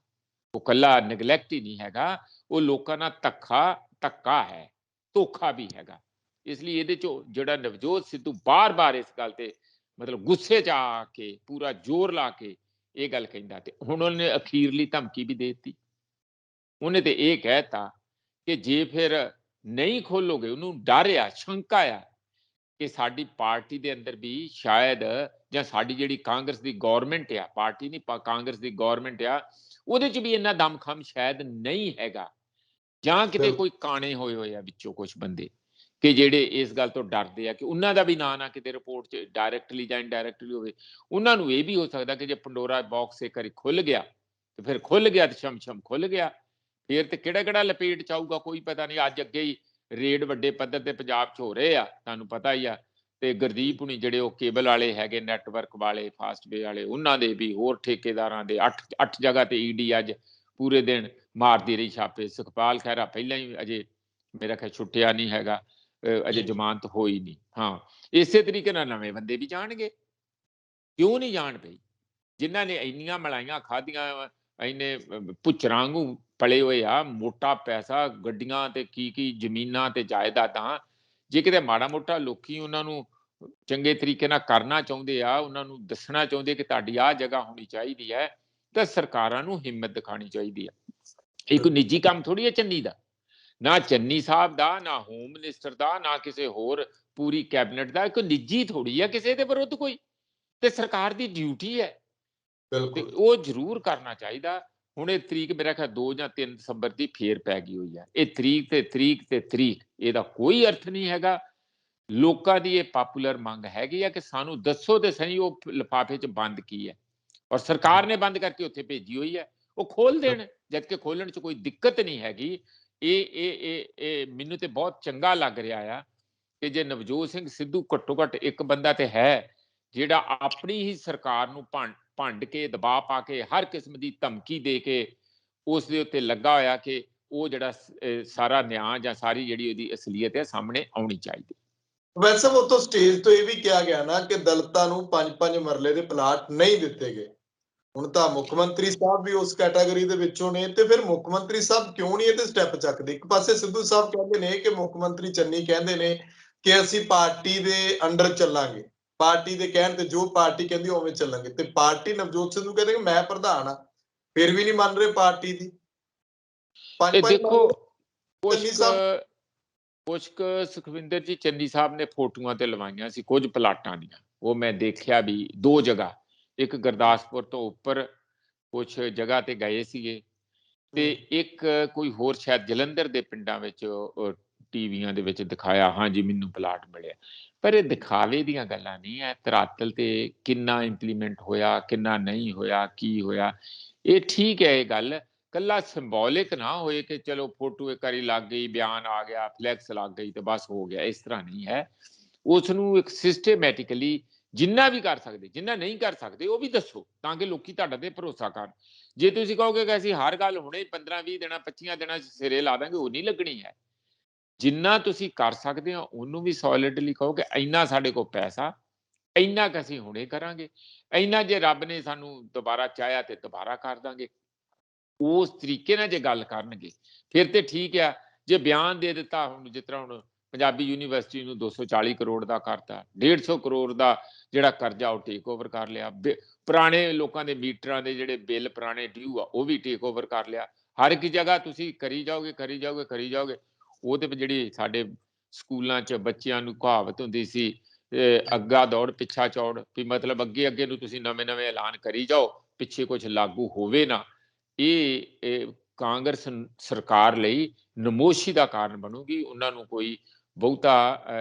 ਉਹ ਕੱਲਾ ਨੈਗਲੈਕਟ ਹੀ ਨਹੀਂ ਹੈਗਾ, ਉਹ ਲੋਕਾਂ ਨਾਲ ਧੱਕਾ ਹੈ, ਧੋਖਾ ਵੀ ਹੈਗਾ। ਇਸ ਲਈ ਇਹਦੇ ਚੋਂ ਜਿਹੜਾ ਨਵਜੋਤ ਸਿੱਧੂ ਬਾਰ-ਬਾਰ ਇਸ ਗੱਲ ਤੇ ਮਤਲਬ ਗੁੱਸੇ 'ਚ ਆ ਕੇ ਪੂਰਾ ਜ਼ੋਰ ਲਾ ਕੇ ਇਹ ਗੱਲ ਕਹਿੰਦਾ, ਤੇ ਹੁਣ ਉਹਨੇ ਅਖੀਰਲੀ ਧਮਕੀ ਵੀ ਦੇ ਦਿੱਤੀ। ਉਹਨੇ ਤੇ ਇਹ ਕਹਿਤਾ ਕਿ ਜੇ ਫਿਰ ਨਹੀਂ ਖੋਲੋਗੇ, ਉਹਨੂੰ ਡਰ ਆ, ਸ਼ੰਕਾ ਆ ਕਿ ਸਾਡੀ ਪਾਰਟੀ ਦੇ ਅੰਦਰ ਵੀ ਸ਼ਾਇਦ, ਜਾਂ ਸਾਡੀ ਜਿਹੜੀ ਕਾਂਗਰਸ ਦੀ ਗਵਰਨਮੈਂਟ ਆ, ਪਾਰਟੀ ਨਹੀਂ ਕਾਂਗਰਸ ਦੀ ਗਵਰਨਮੈਂਟ ਆ, ਉਹਦੇ 'ਚ ਵੀ ਇੰਨਾ ਦਮਖਮ ਸ਼ਾਇਦ ਨਹੀਂ ਹੈਗਾ, ਜਾਂ ਕਿਤੇ ਕੋਈ ਕਾਣੇ ਹੋਏ ਆ ਵਿੱਚੋਂ ਕੁਝ ਬੰਦੇ ਕਿ ਜਿਹੜੇ ਇਸ ਗੱਲ ਤੋਂ ਡਰਦੇ ਆ ਕਿ ਉਹਨਾਂ ਦਾ ਵੀ ਨਾਂ ਨਾ ਕਿਤੇ ਰਿਪੋਰਟ 'ਚ ਡਾਇਰੈਕਟਲੀ ਜਾਂ ਇਨਡਾਇਰੈਕਟਲੀ ਹੋਵੇ। ਉਹਨਾਂ ਨੂੰ ਇਹ ਵੀ ਹੋ ਸਕਦਾ ਕਿ ਜੇ ਪੰਡੋਰਾ ਬਾਕਸ ਇੱਕ ਵਾਰੀ ਖੁੱਲ ਗਿਆ ਤੇ ਫਿਰ ਖੁੱਲ ਗਿਆ, ਤੇ ਛਮ ਖੁੱਲ ਗਿਆ, ਫਿਰ ਤੇ ਕਿਹੜਾ ਲਪੇਟ ਚ ਆਊਗਾ ਕੋਈ ਪਤਾ ਨਹੀਂ। ਅੱਜ ਅੱਗੇ ਹੀ ਰੇਡ ਵੱਡੇ ਪੱਧਰ ਤੇ ਪੰਜਾਬ 'ਚ ਹੋ ਰਹੇ ਆ, ਤੁਹਾਨੂੰ ਪਤਾ ਹੀ ਆ। ਤੇ ਗੁਰਦੀਪ ਹੁਣੀ ਜਿਹੜੇ ਉਹ ਕੇਬਲ ਵਾਲੇ ਹੈਗੇ, ਨੈਟਵਰਕ ਵਾਲੇ, ਫਾਸਟਵੇ ਵਾਲੇ, ਉਹਨਾਂ ਦੇ ਵੀ, ਹੋਰ ਠੇਕੇਦਾਰਾਂ ਦੇ 8 ਜਗ੍ਹਾ ਤੇ ਈਡੀ ਅੱਜ ਪੂਰੇ ਦਿਨ ਮਾਰਦੀ ਰਹੀ ਛਾਪੇ। ਸੁਖਪਾਲ ਖਹਿਰਾ ਪਹਿਲਾਂ ਹੀ ਅਜੇ ਮੇਰਾ ਖਿਆਲ ਛੁੱਟਿਆ ਨਹੀਂ ਹੈਗਾ, ਅਜੇ ਜ਼ਮਾਨਤ ਹੋਈ ਨਹੀਂ। ਹਾਂ, ਇਸੇ ਤਰੀਕੇ ਨਾਲ ਨਵੇਂ ਬੰਦੇ ਵੀ ਜਾਣਗੇ। ਕਿਉਂ ਨਹੀਂ ਜਾਣ ਪਈ? ਜਿਨ੍ਹਾਂ ਨੇ ਇੰਨੀਆਂ ਮਲਾਈਆਂ ਖਾਧੀਆਂ, ਇੰਨੇ ਭੁੱਚਰਾਂ ਵਾਂਗੂ ਪਲੇ ਹੋਏ ਆ, ਮੋਟਾ ਪੈਸਾ, ਗੱਡੀਆਂ ਤੇ ਕੀ ਜ਼ਮੀਨਾਂ ਤੇ ਜਾਇਦਾਦਾਂ, ਜੇ ਕਿਤੇ ਮਾੜਾ ਮੋਟਾ ਲੋਕੀ ਉਹਨਾਂ ਨੂੰ ਚੰਗੇ ਤਰੀਕੇ ਨਾਲ ਕਰਨਾ ਚਾਹੁੰਦੇ ਆ, ਉਹਨਾਂ ਨੂੰ ਦੱਸਣਾ ਚਾਹੁੰਦੇ ਕਿ ਤੁਹਾਡੀ ਆਹ ਜਗ੍ਹਾ ਹੋਣੀ ਚਾਹੀਦੀ ਹੈ, ਤਾਂ ਸਰਕਾਰਾਂ ਨੂੰ ਹਿੰਮਤ ਦਿਖਾਣੀ ਚਾਹੀਦੀ ਆ। ਇਹ ਕੋਈ ਨਿੱਜੀ ਕੰਮ ਥੋੜੀ ਹੈ ਚੰਨੀ ਦਾ, ਨਾ ਚੰਨੀ ਸਾਹਿਬ ਦਾ, ਨਾ ਹੋਮ ਮਿਨਿਸਟਰ ਦਾ, ਨਾ ਕਿਸੇ ਹੋਰ ਪੂਰੀ ਕੈਬਨਿਟ ਦਾ। ਕੋਈ ਨਿੱਜੀ ਥੋੜੀ ਆ ਕਿਸੇ ਦੇ ਵਿਰੁੱਧ ਕੋਈ, ਤੇ ਸਰਕਾਰ ਦੀ ਡਿਊਟੀ ਹੈ ਤੇ ਉਹ ਜ਼ਰੂਰ ਕਰਨਾ ਚਾਹੀਦਾ। ਹੁਣ ਇਹ ਤਰੀਕ ਮੇਰਾ ਖਿਆਲ 2 ਜਾਂ 3 ਦਸੰਬਰ ਦੀ ਫੇਰ ਪੈ ਗਈ ਹੋਈ ਹੈ। ਇਹ ਤਰੀਕ, ਇਹਦਾ ਕੋਈ ਅਰਥ ਨਹੀਂ ਹੈਗਾ। ਲੋਕਾਂ ਦੀ ਇਹ ਪਾਪੂਲਰ ਮੰਗ ਹੈਗੀ ਆ ਕਿ ਸਾਨੂੰ ਦੱਸੋ ਤੇ ਸਹੀ ਉਹ ਲਿਫਾਫੇ 'ਚ ਬੰਦ ਕੀ ਹੈ, ਔਰ ਸਰਕਾਰ ਨੇ ਬੰਦ ਕਰਕੇ ਉੱਥੇ ਭੇਜੀ ਹੋਈ ਹੈ, ਉਹ ਖੋਲ ਦੇਣ, ਜਦਕਿ ਖੋਲਣ 'ਚ ਕੋਈ ਦਿੱਕਤ ਨਹੀਂ ਹੈਗੀ। ਇਹ ਮੈਨੂੰ ਤੇ ਬਹੁਤ ਚੰਗਾ ਲੱਗ ਰਿਹਾ ਆ ਕਿ ਜੇ ਨਵਜੋਤ ਸਿੰਘ ਸਿੱਧੂ ਘੱਟੋ ਘੱਟ ਇੱਕ ਬੰਦਾ ਤੇ ਹੈ ਜਿਹੜਾ ਆਪਣੀ ਹੀ ਸਰਕਾਰ ਨੂੰ ਭੰਡ ਕੇ, ਦਬਾਅ ਪਾ ਕੇ, ਹਰ ਕਿਸਮ ਦੀ ਧਮਕੀ ਦੇ ਕੇ ਉਸ ਦੇ ਉੱਤੇ ਲੱਗਾ ਹੋਇਆ ਕਿ ਉਹ ਜਿਹੜਾ ਸਾਰਾ ਨਿਆਂ ਜਾਂ ਸਾਰੀ ਜਿਹੜੀ ਉਹਦੀ ਅਸਲੀਅਤ ਹੈ ਸਾਹਮਣੇ ਆਉਣੀ ਚਾਹੀਦੀ। ਵੈਸੇ ਉਹ ਤੋਂ ਸਟੇਜ ਤੋਂ ਇਹ ਵੀ ਕਿਹਾ ਗਿਆ ਨਾ ਕਿ ਦਲਿਤਾਂ ਨੂੰ 5-5 ਮਰਲੇ ਦੇ ਪਲਾਟ ਨਹੀਂ ਦਿੱਤੇ ਗਏ। ਹੁਣ ਤਾਂ ਮੁੱਖ ਮੰਤਰੀ ਸਾਹਿਬ ਵੀ ਉਸ ਕੈਟਾਗਰੀ ਦੇ ਵਿੱਚੋਂ ਨੇ, ਤੇ ਫਿਰ ਮੁੱਖ ਮੰਤਰੀ ਸਾਹਿਬ ਕਿਉਂ ਨਹੀਂ ਇਹਦੇ ਸਟੈਪ ਚੱਕਦੇ? ਇੱਕ ਪਾਸੇ ਸਿੱਧੂ ਸਾਹਿਬ ਕਹਿੰਦੇ ਨੇ ਕਿ ਮੁੱਖ ਮੰਤਰੀ ਚੰਨੀ ਕਹਿੰਦੇ ਨੇ ਕਿ ਅਸੀਂ ਪਾਰਟੀ ਦੇ ਅੰਡਰ ਚੱਲਾਂਗੇ, ਪਾਰਟੀ ਦੇ ਕਹਿਣ ਤੇ ਜੋ ਪਾਰਟੀ ਕਹਿੰਦੀ ਉਵੇਂ ਚੱਲਾਂਗੇ, ਤੇ ਪਾਰਟੀ ਨਵਜੋਤ ਸਿੱਧੂ ਕਹਿੰਦੇ ਕਿ ਮੈਂ ਪ੍ਰਧਾਨ ਆ, ਫਿਰ ਵੀ ਨਹੀਂ ਮੰਨ ਰਹੇ ਪਾਰਟੀ ਦੀ। ਦੇਖੋ ਚੰਨੀ ਸਾਹਿਬ ਕੁਛ ਸੁਖਵਿੰਦਰ ਜੀ ਚੰਨੀ ਸਾਹਿਬ ਨੇ ਫੋਟੋਆਂ ਤੇ ਲਵਾਈਆਂ ਸੀ ਕੁਝ ਪਲਾਟਾਂ ਦੀਆਂ, ਉਹ ਮੈਂ ਦੇਖਿਆ ਵੀ 2 ਜਗ੍ਹਾ, ਇੱਕ ਗੁਰਦਾਸਪੁਰ ਤੋਂ ਉੱਪਰ ਕੁਛ ਜਗ੍ਹਾ ਤੇ ਗਏ ਸੀਗੇ, ਤੇ ਇੱਕ ਕੋਈ ਹੋਰ ਸ਼ਾਇਦ ਜਲੰਧਰ ਦੇ ਪਿੰਡਾਂ ਵਿੱਚ ਟੀਵੀਆਂ ਦੇ ਵਿੱਚ ਦਿਖਾਇਆ, ਹਾਂਜੀ ਮੈਨੂੰ ਪਲਾਟ ਮਿਲਿਆ। ਪਰ ਇਹ ਦਿਖਾਵੇ ਦੀਆਂ ਗੱਲਾਂ ਨਹੀਂ ਹੈ, ਧਰਾਤਲ ਤੇ ਕਿੰਨਾ ਇੰਪਲੀਮੈਂਟ ਹੋਇਆ, ਕਿੰਨਾ ਨਹੀਂ ਹੋਇਆ, ਕੀ ਹੋਇਆ, ਇਹ ਠੀਕ ਹੈ। ਇਹ ਗੱਲ ਕੱਲਾ ਸਿੰਬੋਲਿਕ ਨਾ ਹੋਏ ਕਿ ਚਲੋ ਫੋਟੋ ਇੱਕ ਵਾਰੀ ਲੱਗ ਗਈ, ਬਿਆਨ ਆ ਗਿਆ, ਫਲੈਕਸ ਲੱਗ ਗਈ ਤੇ ਬਸ ਹੋ ਗਿਆ, ਇਸ ਤਰ੍ਹਾਂ ਨਹੀਂ ਹੈ। ਉਸ ਨੂੰ ਇੱਕ ਸਿਸਟੇਮੈਟਿਕਲੀ ਜਿੰਨਾ ਵੀ ਕਰ ਸਕਦੇ, ਜਿੰਨਾ ਨਹੀਂ ਕਰ ਸਕਦੇ ਉਹ ਵੀ ਦੱਸੋ, ਤਾਂ ਕਿ ਲੋਕੀ ਤੁਹਾਡੇ ਤੇ ਭਰੋਸਾ ਕਰਨ। ਜੇ ਤੁਸੀਂ ਕਹੋਗੇ ਕਿ ਅਸੀਂ ਹਰ ਗੱਲ ਹੁਣੇ 15-20 ਦਿਨਾਂ 25 ਦਿਨਾਂ 'ਚ ਸਿਰੇ ਲਾ ਦਾਂਗੇ, ਉਹ ਨਹੀਂ ਲੱਗਣੀ ਹੈ। ਜਿੰਨਾ ਤੁਸੀਂ ਕਰ ਸਕਦੇ ਹੋ ਉਹਨੂੰ ਵੀ ਸੋਲਿਡਲੀ ਕਹੋ ਕਿ ਇੰਨਾ ਸਾਡੇ ਕੋਲ ਪੈਸਾ, ਇੰਨਾ ਕੁ ਅਸੀਂ ਹੁਣੇ ਕਰਾਂਗੇ, ਇੰਨਾ ਜੇ ਰੱਬ ਨੇ ਸਾਨੂੰ ਦੁਬਾਰਾ ਚਾਹਿਆ ਤੇ ਦੁਬਾਰਾ ਕਰ ਦਾਂਗੇ। ਉਸ ਤਰੀਕੇ ਨਾਲ ਜੇ ਗੱਲ ਕਰਨਗੇ ਫਿਰ ਤੇ ਠੀਕ ਆ। ਜੇ ਬਿਆਨ ਦੇ ਦਿੱਤਾ, ਹੁਣ ਜਿਸ ਤਰ੍ਹਾਂ ਹੁਣ ਪੰਜਾਬੀ ਯੂਨੀਵਰਸਿਟੀ ਨੂੰ 240 ਕਰੋੜ ਦਾ ਕਰਤਾ, 150 ਕਰੋੜ ਦਾ ਜਿਹੜਾ ਕਰਜ਼ਾ ਉਹ ਟੇਕ ਓਵਰ ਕਰ ਲਿਆ, ਪੁਰਾਣੇ ਲੋਕਾਂ ਦੇ ਮੀਟਰਾਂ ਦੇ ਜਿਹੜੇ ਬਿੱਲ ਪੁਰਾਣੇ ਡਿਊ ਆ ਉਹ ਵੀ ਟੇਕ ਓਵਰ ਕਰ ਲਿਆ। ਹਰ ਇੱਕ ਜਗ੍ਹਾ ਤੁਸੀਂ ਕਰੀ ਜਾਓਗੇ ਕਰੀ ਜਾਓਗੇ ਕਰੀ ਜਾਓਗੇ। ਉਹਦੇ ਜਿਹੜੀ ਸਾਡੇ ਸਕੂਲਾਂ 'ਚ ਬੱਚਿਆਂ ਨੂੰ ਕਹਾਵਤ ਹੁੰਦੀ ਸੀ, ਅੱਗਾ ਦੌੜ ਪਿੱਛਾ ਚੌੜ, ਵੀ ਮਤਲਬ ਅੱਗੇ ਅੱਗੇ ਨੂੰ ਤੁਸੀਂ ਨਵੇਂ ਨਵੇਂ ਐਲਾਨ ਕਰੀ ਜਾਓ, ਪਿੱਛੇ ਕੁਝ ਲਾਗੂ ਹੋਵੇ ਨਾ। ਇਹ ਕਾਂਗਰਸ ਸਰਕਾਰ ਲਈ ਨਮੋਸ਼ੀ ਦਾ ਕਾਰਨ ਬਣੂਗੀ। ਉਹਨਾਂ ਨੂੰ ਕੋਈ ਬਹੁਤਾ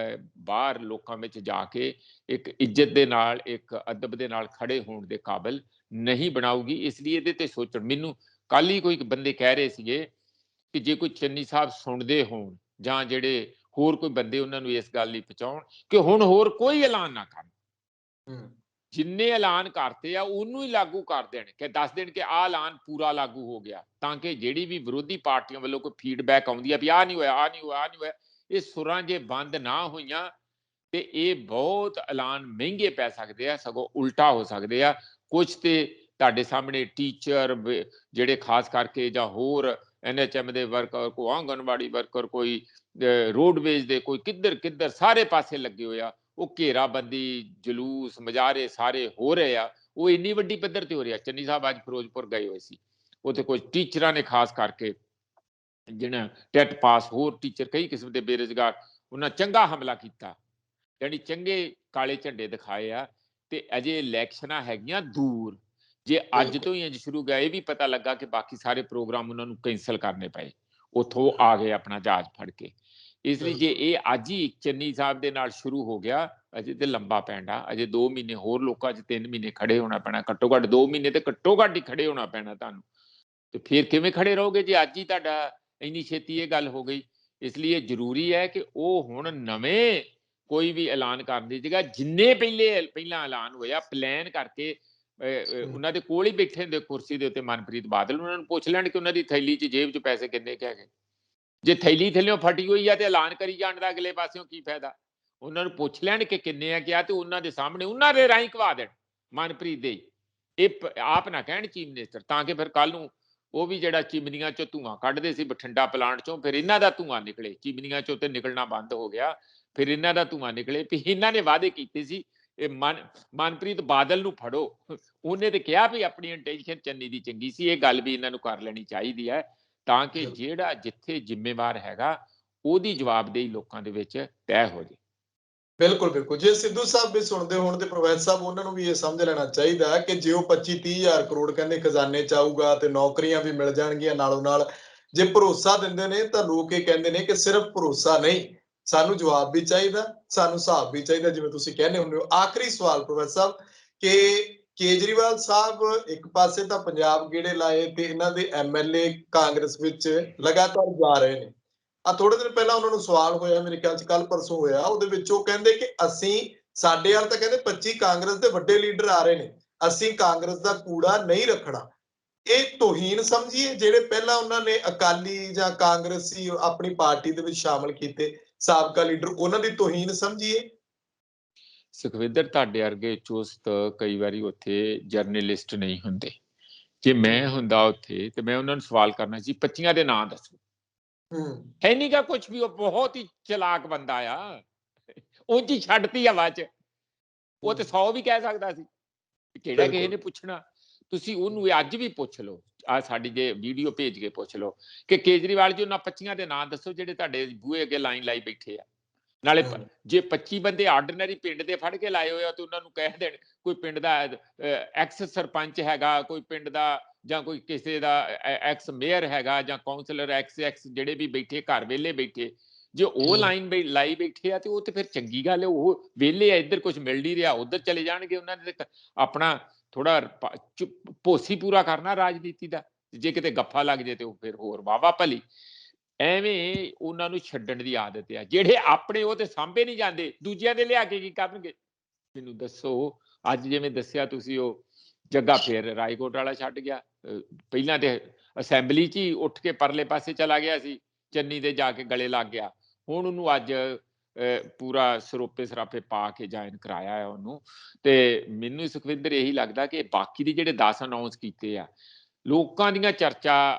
ਬਾਹਰ ਲੋਕਾਂ ਵਿੱਚ ਜਾ ਕੇ ਇੱਕ ਇੱਜ਼ਤ ਦੇ ਨਾਲ, ਇੱਕ ਅਦਬ ਦੇ ਨਾਲ ਖੜੇ ਹੋਣ ਦੇ ਕਾਬਿਲ ਨਹੀਂ ਬਣਾਊਗੀ। ਇਸ ਲਈ ਇਹਦੇ ਤੇ ਸੋਚਣ। ਮੈਨੂੰ ਕੱਲ ਹੀ ਕੋਈ ਬੰਦੇ ਕਹਿ ਰਹੇ ਸੀਗੇ ਕਿ ਜੇ ਕੋਈ ਚੰਨੀ ਸਾਹਿਬ ਸੁਣਦੇ ਹੋਣ ਜਾਂ ਜਿਹੜੇ ਹੋਰ ਕੋਈ ਬੰਦੇ ਉਹਨਾਂ ਨੂੰ ਇਸ ਗੱਲ ਲਈ ਪਹੁੰਚਾਉਣ ਕਿ ਹੁਣ ਹੋਰ ਕੋਈ ਐਲਾਨ ਨਾ ਕਰਨ, ਜਿੰਨੇ ਐਲਾਨ ਕਰਤੇ ਆ ਉਹਨੂੰ ਹੀ ਲਾਗੂ ਕਰ ਦੇਣ, ਕਿ ਦੱਸ ਦੇਣ ਕਿ ਆਹ ਐਲਾਨ ਪੂਰਾ ਲਾਗੂ ਹੋ ਗਿਆ, ਤਾਂ ਕਿ ਜਿਹੜੀ ਵੀ ਵਿਰੋਧੀ ਪਾਰਟੀਆਂ ਵੱਲੋਂ ਕੋਈ ਫੀਡਬੈਕ ਆਉਂਦੀ ਆ ਵੀ ਆਹ ਨਹੀਂ ਹੋਇਆ ਆਹ ਨਹੀਂ ਹੋਇਆ ਆਹ ਨਹੀਂ ਹੋਇਆ, ਇਹ ਸੁਰਾਂ ਜੇ ਬੰਦ ਨਾ ਹੋਈਆਂ ਤੇ ਇਹ ਬਹੁਤ ਐਲਾਨ ਮਹਿੰਗੇ ਪੈ ਸਕਦੇ ਆ, ਸਗੋਂ ਉਲਟਾ ਹੋ ਸਕਦੇ ਆ। ਕੁਝ ਤੇ ਤੁਹਾਡੇ ਸਾਹਮਣੇ ਟੀਚਰ ਜਿਹੜੇ ਖਾਸ ਕਰਕੇ ਜਾਂ ਹੋਰ NHM ਦੇ ਵਰਕਰ, ਕੋਈ ਆਂਗਨਵਾੜੀ ਵਰਕਰ, ਕੋਈ ਰੋਡਵੇਜ਼ ਦੇ, ਕੋਈ ਕਿੱਧਰ ਕਿੱਧਰ ਸਾਰੇ ਪਾਸੇ ਲੱਗੇ ਹੋਏ ਆ। ਉਹ ਘੇਰਾਬੰਦੀ, ਜਲੂਸ, ਮੁਜ਼ਾਹਰੇ ਸਾਰੇ ਹੋ ਰਹੇ ਆ। ਉਹ ਇੰਨੀ ਵੱਡੀ ਪੱਧਰ ਤੇ ਹੋ ਰਿਹਾ। ਚੰਨੀ ਸਾਹਿਬ ਅੱਜ ਫਿਰੋਜ਼ਪੁਰ ਗਏ ਹੋਏ ਸੀ, ਉੱਥੇ ਕੁਝ ਟੀਚਰਾਂ ਨੇ ਖਾਸ ਕਰਕੇ ਜਿਹਨਾਂ ਟੈਟ ਪਾਸ, ਹੋਰ ਟੀਚਰ ਕਈ ਕਿਸਮ ਦੇ ਬੇਰੁਜ਼ਗਾਰ, ਉਹਨਾਂ ਚੰਗਾ ਹਮਲਾ ਕੀਤਾ, ਯਾਨੀ ਚੰਗੇ ਕਾਲੇ ਝੰਡੇ ਦਿਖਾਏ ਆ। ਤੇ ਅਜੇ ਇਲੈਕਸ਼ਨਾਂ ਹੈਗੀਆਂ ਦੂਰ। ਜੇ ਅੱਜ ਤੋਂ ਹੀ ਇੰਜ ਸ਼ੁਰੂ ਗਿਆ, ਇਹ ਵੀ ਪਤਾ ਲੱਗਾ ਕਿ ਬਾਕੀ ਸਾਰੇ ਪ੍ਰੋਗਰਾਮ ਉਹਨਾਂ ਨੂੰ ਕੈਂਸਲ ਕਰਨੇ ਪਏ, ਉੱਥੋਂ ਆ ਗਏ ਆਪਣਾ ਜਹਾਜ਼ ਫੜ ਕੇ। ਇਸ ਲਈ ਜੇ ਇਹ ਅੱਜ ਹੀ ਚੰਨੀ ਸਾਹਿਬ ਦੇ ਨਾਲ ਸ਼ੁਰੂ ਹੋ ਗਿਆ, ਅਜੇ ਤੇ ਲੰਬਾ ਪੈਂਡਾ, ਅਜੇ 2 ਮਹੀਨੇ ਹੋਰ ਲੋਕਾਂ 'ਚ 3 ਮਹੀਨੇ ਖੜੇ ਹੋਣਾ ਪੈਣਾ, ਘੱਟੋ ਘੱਟ 2 ਮਹੀਨੇ ਤੇ ਘੱਟੋ ਘੱਟ ਹੀ ਖੜੇ ਹੋਣਾ ਪੈਣਾ ਤੁਹਾਨੂੰ। ਤੇ ਫਿਰ ਕਿਵੇਂ ਖੜੇ ਰਹੋਗੇ ਜੇ ਅੱਜ ਹੀ ਤੁਹਾਡਾ ਇੰਨੀ ਛੇਤੀ ਇਹ ਗੱਲ ਹੋ ਗਈ। ਇਸ ਲਈ ਇਹ ਜ਼ਰੂਰੀ ਹੈ ਕਿ ਉਹ ਹੁਣ ਨਵੇਂ ਕੋਈ ਵੀ ਐਲਾਨ ਕਰਨ ਦੀ ਜਗ੍ਹਾ ਜਿੰਨੇ ਪਹਿਲਾਂ ਐਲਾਨ ਹੋਇਆ ਪਲਾਨ ਕਰਕੇ, ਉਹਨਾਂ ਦੇ ਕੋਲ ਹੀ ਬੈਠੇ ਹੁੰਦੇ ਕੁਰਸੀ ਦੇ ਉੱਤੇ ਮਨਪ੍ਰੀਤ ਬਾਦਲ, ਉਹਨਾਂ ਨੂੰ ਪੁੱਛ ਲੈਣ ਕਿ ਉਹਨਾਂ ਦੀ ਥੈਲੀ 'ਚ ਜੇਬ 'ਚ ਪੈਸੇ ਕਿੰਨੇ ਕੁ ਹੈਗੇ। ਜੇ ਥੈਲੀ ਥੱਲਿਓਂ ਫਟੀ ਹੋਈ ਆ ਤੇ ਐਲਾਨ ਕਰੀ ਜਾਣ ਦਾ ਅਗਲੇ ਪਾਸਿਓਂ ਕੀ ਫਾਇਦਾ। ਉਹਨਾਂ ਨੂੰ ਪੁੱਛ ਲੈਣ ਕਿ ਕਿੰਨੇ ਆ ਕਿਹਾ, ਤੇ ਉਹਨਾਂ ਦੇ ਸਾਹਮਣੇ ਉਹਨਾਂ ਦੇ ਰਾਹੀਂ ਘਵਾ ਦੇਣ ਮਨਪ੍ਰੀਤ ਦੇ। ਇਹ ਆਪ ਨਾ ਕਹਿਣ ਚੀਫ ਮਿਨਿਸਟਰ, ਤਾਂ ਕਿ ਫਿਰ ਕੱਲ ਨੂੰ ਉਹ ਵੀ ਜਿਹੜਾ ਚਿਮਨੀਆਂ 'ਚੋਂ ਧੂੰਆਂ ਕੱਢਦੇ ਸੀ ਬਠਿੰਡਾ ਪਲਾਂਟ 'ਚੋਂ, ਫਿਰ ਇਹਨਾਂ ਦਾ ਧੂੰਆਂ ਨਿਕਲੇ। ਚਿਮਨੀਆਂ 'ਚੋਂ ਤੇ ਨਿਕਲਣਾ ਬੰਦ ਹੋ ਗਿਆ, ਫਿਰ ਇਹਨਾਂ ਦਾ ਧੂੰਆਂ ਨਿਕਲੇ ਵੀ ਇਹਨਾਂ ਨੇ ਵਾਅਦੇ ਕੀਤੇ ਸੀ। ਇਹ ਮਨਪ੍ਰੀਤ ਬਾਦਲ ਨੂੰ ਫੜੋ, ਉਹਨੇ ਤੇ ਕਿਹਾ ਵੀ ਆਪਣੀ ਇੰਟੈਂਸ਼ਨ ਚੰਨੀ ਦੀ ਚੰਗੀ ਸੀ। ਇਹ ਗੱਲ ਵੀ ਇਹਨਾਂ ਨੂੰ ਕਰ ਲੈਣੀ ਚਾਹੀਦੀ ਹੈ, ਤਾਂ ਕਿ ਜਿਹੜਾ ਜਿੱਥੇ ਜ਼ਿੰਮੇਵਾਰ ਹੈਗਾ ਉਹਦੀ ਜਵਾਬਦੇਹੀ ਲੋਕਾਂ ਦੇ ਵਿੱਚ ਤੈਅ ਹੋ ਜਾਏ। ਬਿਲਕੁਲ ਬਿਲਕੁਲ। ਜੇ ਸਿੱਧੂ ਸਾਹਿਬ ਵੀ ਸੁਣਦੇ ਹੋਣ ਤੇ ਪ੍ਰੋਫੈਸਰ ਸਾਹਿਬ, ਉਹਨਾਂ ਨੂੰ ਵੀ ਇਹ ਸਮਝ ਲੈਣਾ ਚਾਹੀਦਾ ਹੈ ਕਿ ਜੇ ਉਹ 25-30 ਹਜ਼ਾਰ ਕਰੋੜ ਕਹਿੰਦੇ ਖਜ਼ਾਨੇ 'ਚ ਆਊਗਾ ਤੇ ਨੌਕਰੀਆਂ ਵੀ ਮਿਲ ਜਾਣਗੀਆਂ ਨਾਲੋਂ ਨਾਲ, ਜੇ ਭਰੋਸਾ ਦਿੰਦੇ ਨੇ ਤਾਂ ਲੋਕ ਇਹ ਕਹਿੰਦੇ ਨੇ ਕਿ ਸਿਰਫ ਭਰੋਸਾ ਨਹੀਂ, ਸਾਨੂੰ ਜਵਾਬ ਵੀ ਚਾਹੀਦਾ, ਸਾਨੂੰ ਹਿਸਾਬ ਵੀ ਚਾਹੀਦਾ, ਜਿਵੇਂ ਤੁਸੀਂ ਕਹਿੰਦੇ ਹੁੰਦੇ ਹੋ। ਆਖਰੀ ਸਵਾਲ ਪ੍ਰੋਫੈਸਰ ਸਾਹਿਬ, ਕਿ ਕੇਜਰੀਵਾਲ ਸਾਹਿਬ ਇੱਕ ਪਾਸੇ ਤਾਂ ਪੰਜਾਬ ਗੇੜੇ ਲਾਏ ਤੇ ਇਹਨਾਂ ਦੇ MLA ਕਾਂਗਰਸ ਵਿੱਚ ਲਗਾਤਾਰ ਜਾ ਰਹੇ ਨੇ। ਆ ਥੋੜੇ ਦਿਨ ਪਹਿਲਾਂ ਉਹਨਾਂ ਨੂੰ ਸਵਾਲ ਹੋਇਆ, ਮੇਰੇ ਖਿਆਲ 'ਚ ਕੱਲ ਪਰਸੋਂ ਹੋਇਆ, ਉਹਦੇ ਵਿੱਚ ਉਹ ਕਹਿੰਦੇ ਕਿ ਸਾਡੇ ਵੱਲ ਤਾਂ ਕਹਿੰਦੇ 25 ਕਾਂਗਰਸ ਦੇ ਵੱਡੇ ਲੀਡਰ ਆ ਰਹੇ ਨੇ, ਅਸੀਂ ਕਾਂਗਰਸ ਦਾ ਕੂੜਾ ਨਹੀਂ ਰੱਖਣਾ। ਇਹ ਤੋਹੀਨ ਸਮਝੀਏ, ਜਿਹੜੇ ਪਹਿਲਾਂ ਉਹਨਾਂ ਨੇ ਅਕਾਲੀ ਜਾਂ ਕਾਂਗਰਸੀ ਆਪਣੀ ਪਾਰਟੀ ਦੇ ਵਿੱਚ ਸ਼ਾਮਲ ਕੀਤੇ ਸਾਬਕਾ ਲੀਡਰ, ਉਹਨਾਂ ਦੀ ਤੋਹੀਨ ਸਮਝੀਏ? ਸੁਖਵਿੰਦਰ, ਤੁਹਾਡੇ ਵਰਗੇ ਚੁਸਤ ਕਈ ਵਾਰੀ ਉੱਥੇ ਜਰਨਲਿਸਟ ਨਹੀਂ ਹੁੰਦੇ। ਜੇ ਮੈਂ ਹੁੰਦਾ ਉੱਥੇ ਤੇ ਮੈਂ ਉਹਨਾਂ ਨੂੰ ਸਵਾਲ ਕਰਨਾ ਸੀ, 25 ਦੇ ਨਾਂ ਦੱਸੋ। ਹੈ ਨਹੀਂ ਗਾ ਕੁਛ ਵੀ, ਉਹ ਬਹੁਤ ਹੀ ਚਲਾਕ ਬੰਦਾ ਆ, ਉਹ ਜੀ ਛੱਡਤੀ ਹਵਾ 'ਚ। ਉਹ ਤੇ 100 ਵੀ ਕਹਿ ਸਕਦਾ ਸੀ, ਕਿਹੜਾ ਕਿਸੇ ਨੇ ਪੁੱਛਣਾ। ਤੁਸੀਂ ਉਹਨੂੰ ਅੱਜ ਵੀ ਪੁੱਛ ਲਓ, ਆ ਸਾਡੀ ਜੇ ਵੀਡੀਓ ਭੇਜ ਕੇ ਪੁੱਛ ਲਓ ਕਿ ਕੇਜਰੀਵਾਲ ਜੀ ਉਹਨਾਂ 25 ਦੇ ਨਾਂ ਦੱਸੋ ਜਿਹੜੇ ਤੁਹਾਡੇ ਬੂਹੇ ਅੱਗੇ ਲਾਈਨ ਲਾਈ ਬੈਠੇ ਆ। ਨਾਲੇ ਜੇ 25 ਬੰਦੇ ਆਰਡੀਨਰੀ ਪਿੰਡ ਦੇ ਫੜ ਕੇ ਲਾਏ ਹੋਏ ਆ ਤੇ ਉਹਨਾਂ ਨੂੰ ਕਹਿ ਦੇਣ, ਕੋਈ ਪਿੰਡ ਦਾ ਐਕਸ ਸਰਪੰਚ ਹੈਗਾ, ਕੋਈ ਪਿੰਡ ਦਾ ਜਾਂ ਕੋਈ ਕਿਸੇ ਦਾ ਐਕਸ ਮੇਅਰ ਹੈਗਾ, ਜਾਂ ਕਾਉਂਸਲਰ ਐਕਸ ਜਿਹੜੇ ਵੀ ਬੈਠੇ ਘਰ ਵਿਹਲੇ ਬੈਠੇ, ਜੇ ਉਹ ਲਾਈਨ ਲਾਈ ਬੈਠੇ ਆ ਤੇ ਉਹ ਤੇ ਫਿਰ ਚੰਗੀ ਗੱਲ ਹੈ। ਉਹ ਵਿਹਲੇ ਆ, ਇੱਧਰ ਕੁਝ ਮਿਲ ਨਹੀਂ ਰਿਹਾ, ਉੱਧਰ ਚਲੇ ਜਾਣਗੇ। ਉਹਨਾਂ ਨੇ ਆਪਣਾ ਥੋੜਾ ਭੋਸੀ ਪੂਰਾ ਕਰਨਾ ਰਾਜਨੀਤੀ ਦਾ। ਜੇ ਕਿਤੇ ਗੱਫਾ ਲੱਗ ਜੇ ਤੇ ਉਹ ਫਿਰ ਹੋਰ ਵਾਵਾ ਭਲੀ। ਐਵੇਂ ਉਹਨਾਂ ਨੂੰ ਛੱਡਣ ਦੀ ਆਦਤ ਆ। ਜਿਹੜੇ ਆਪਣੇ ਉਹ ਤੇ ਸਾਂਭੇ ਨਹੀਂ ਜਾਂਦੇ, ਦੂਜਿਆਂ ਦੇ ਲਿਆ ਕੇ ਕੀ ਕਰਨਗੇ ਮੈਨੂੰ ਦੱਸੋ। ਅੱਜ ਜਿਵੇਂ ਦੱਸਿਆ ਤੁਸੀਂ, ਉਹ ਜੱਗਾ ਫੇਰ ਰਾਏਕੋਟ ਵਾਲਾ ਛੱਡ ਗਿਆ, ਪਹਿਲਾਂ ਤੇ ਅਸੈਂਬਲੀ 'ਚ ਹੀ ਉੱਠ ਕੇ ਪਰਲੇ ਪਾਸੇ ਚਲਾ ਗਿਆ ਸੀ, ਚੰਨੀ ਦੇ ਜਾ ਕੇ ਗਲੇ ਲੱਗ ਗਿਆ। ਹੁਣ ਉਹਨੂੰ ਅੱਜ ਪੂਰਾ ਸਰੋਪੇ ਸਰਾਪੇ ਪਾ ਕੇ ਜੁਆਇਨ ਕਰਾਇਆ ਹੈ ਉਹਨੂੰ। ਤੇ ਮੈਨੂੰ ਸੁਖਵਿੰਦਰ ਇਹੀ ਲੱਗਦਾ ਕਿ ਬਾਕੀ ਦੇ ਜਿਹੜੇ 10 ਅਨਾਉਂਸ ਕੀਤੇ ਆ, ਲੋਕਾਂ ਦੀਆਂ ਚਰਚਾ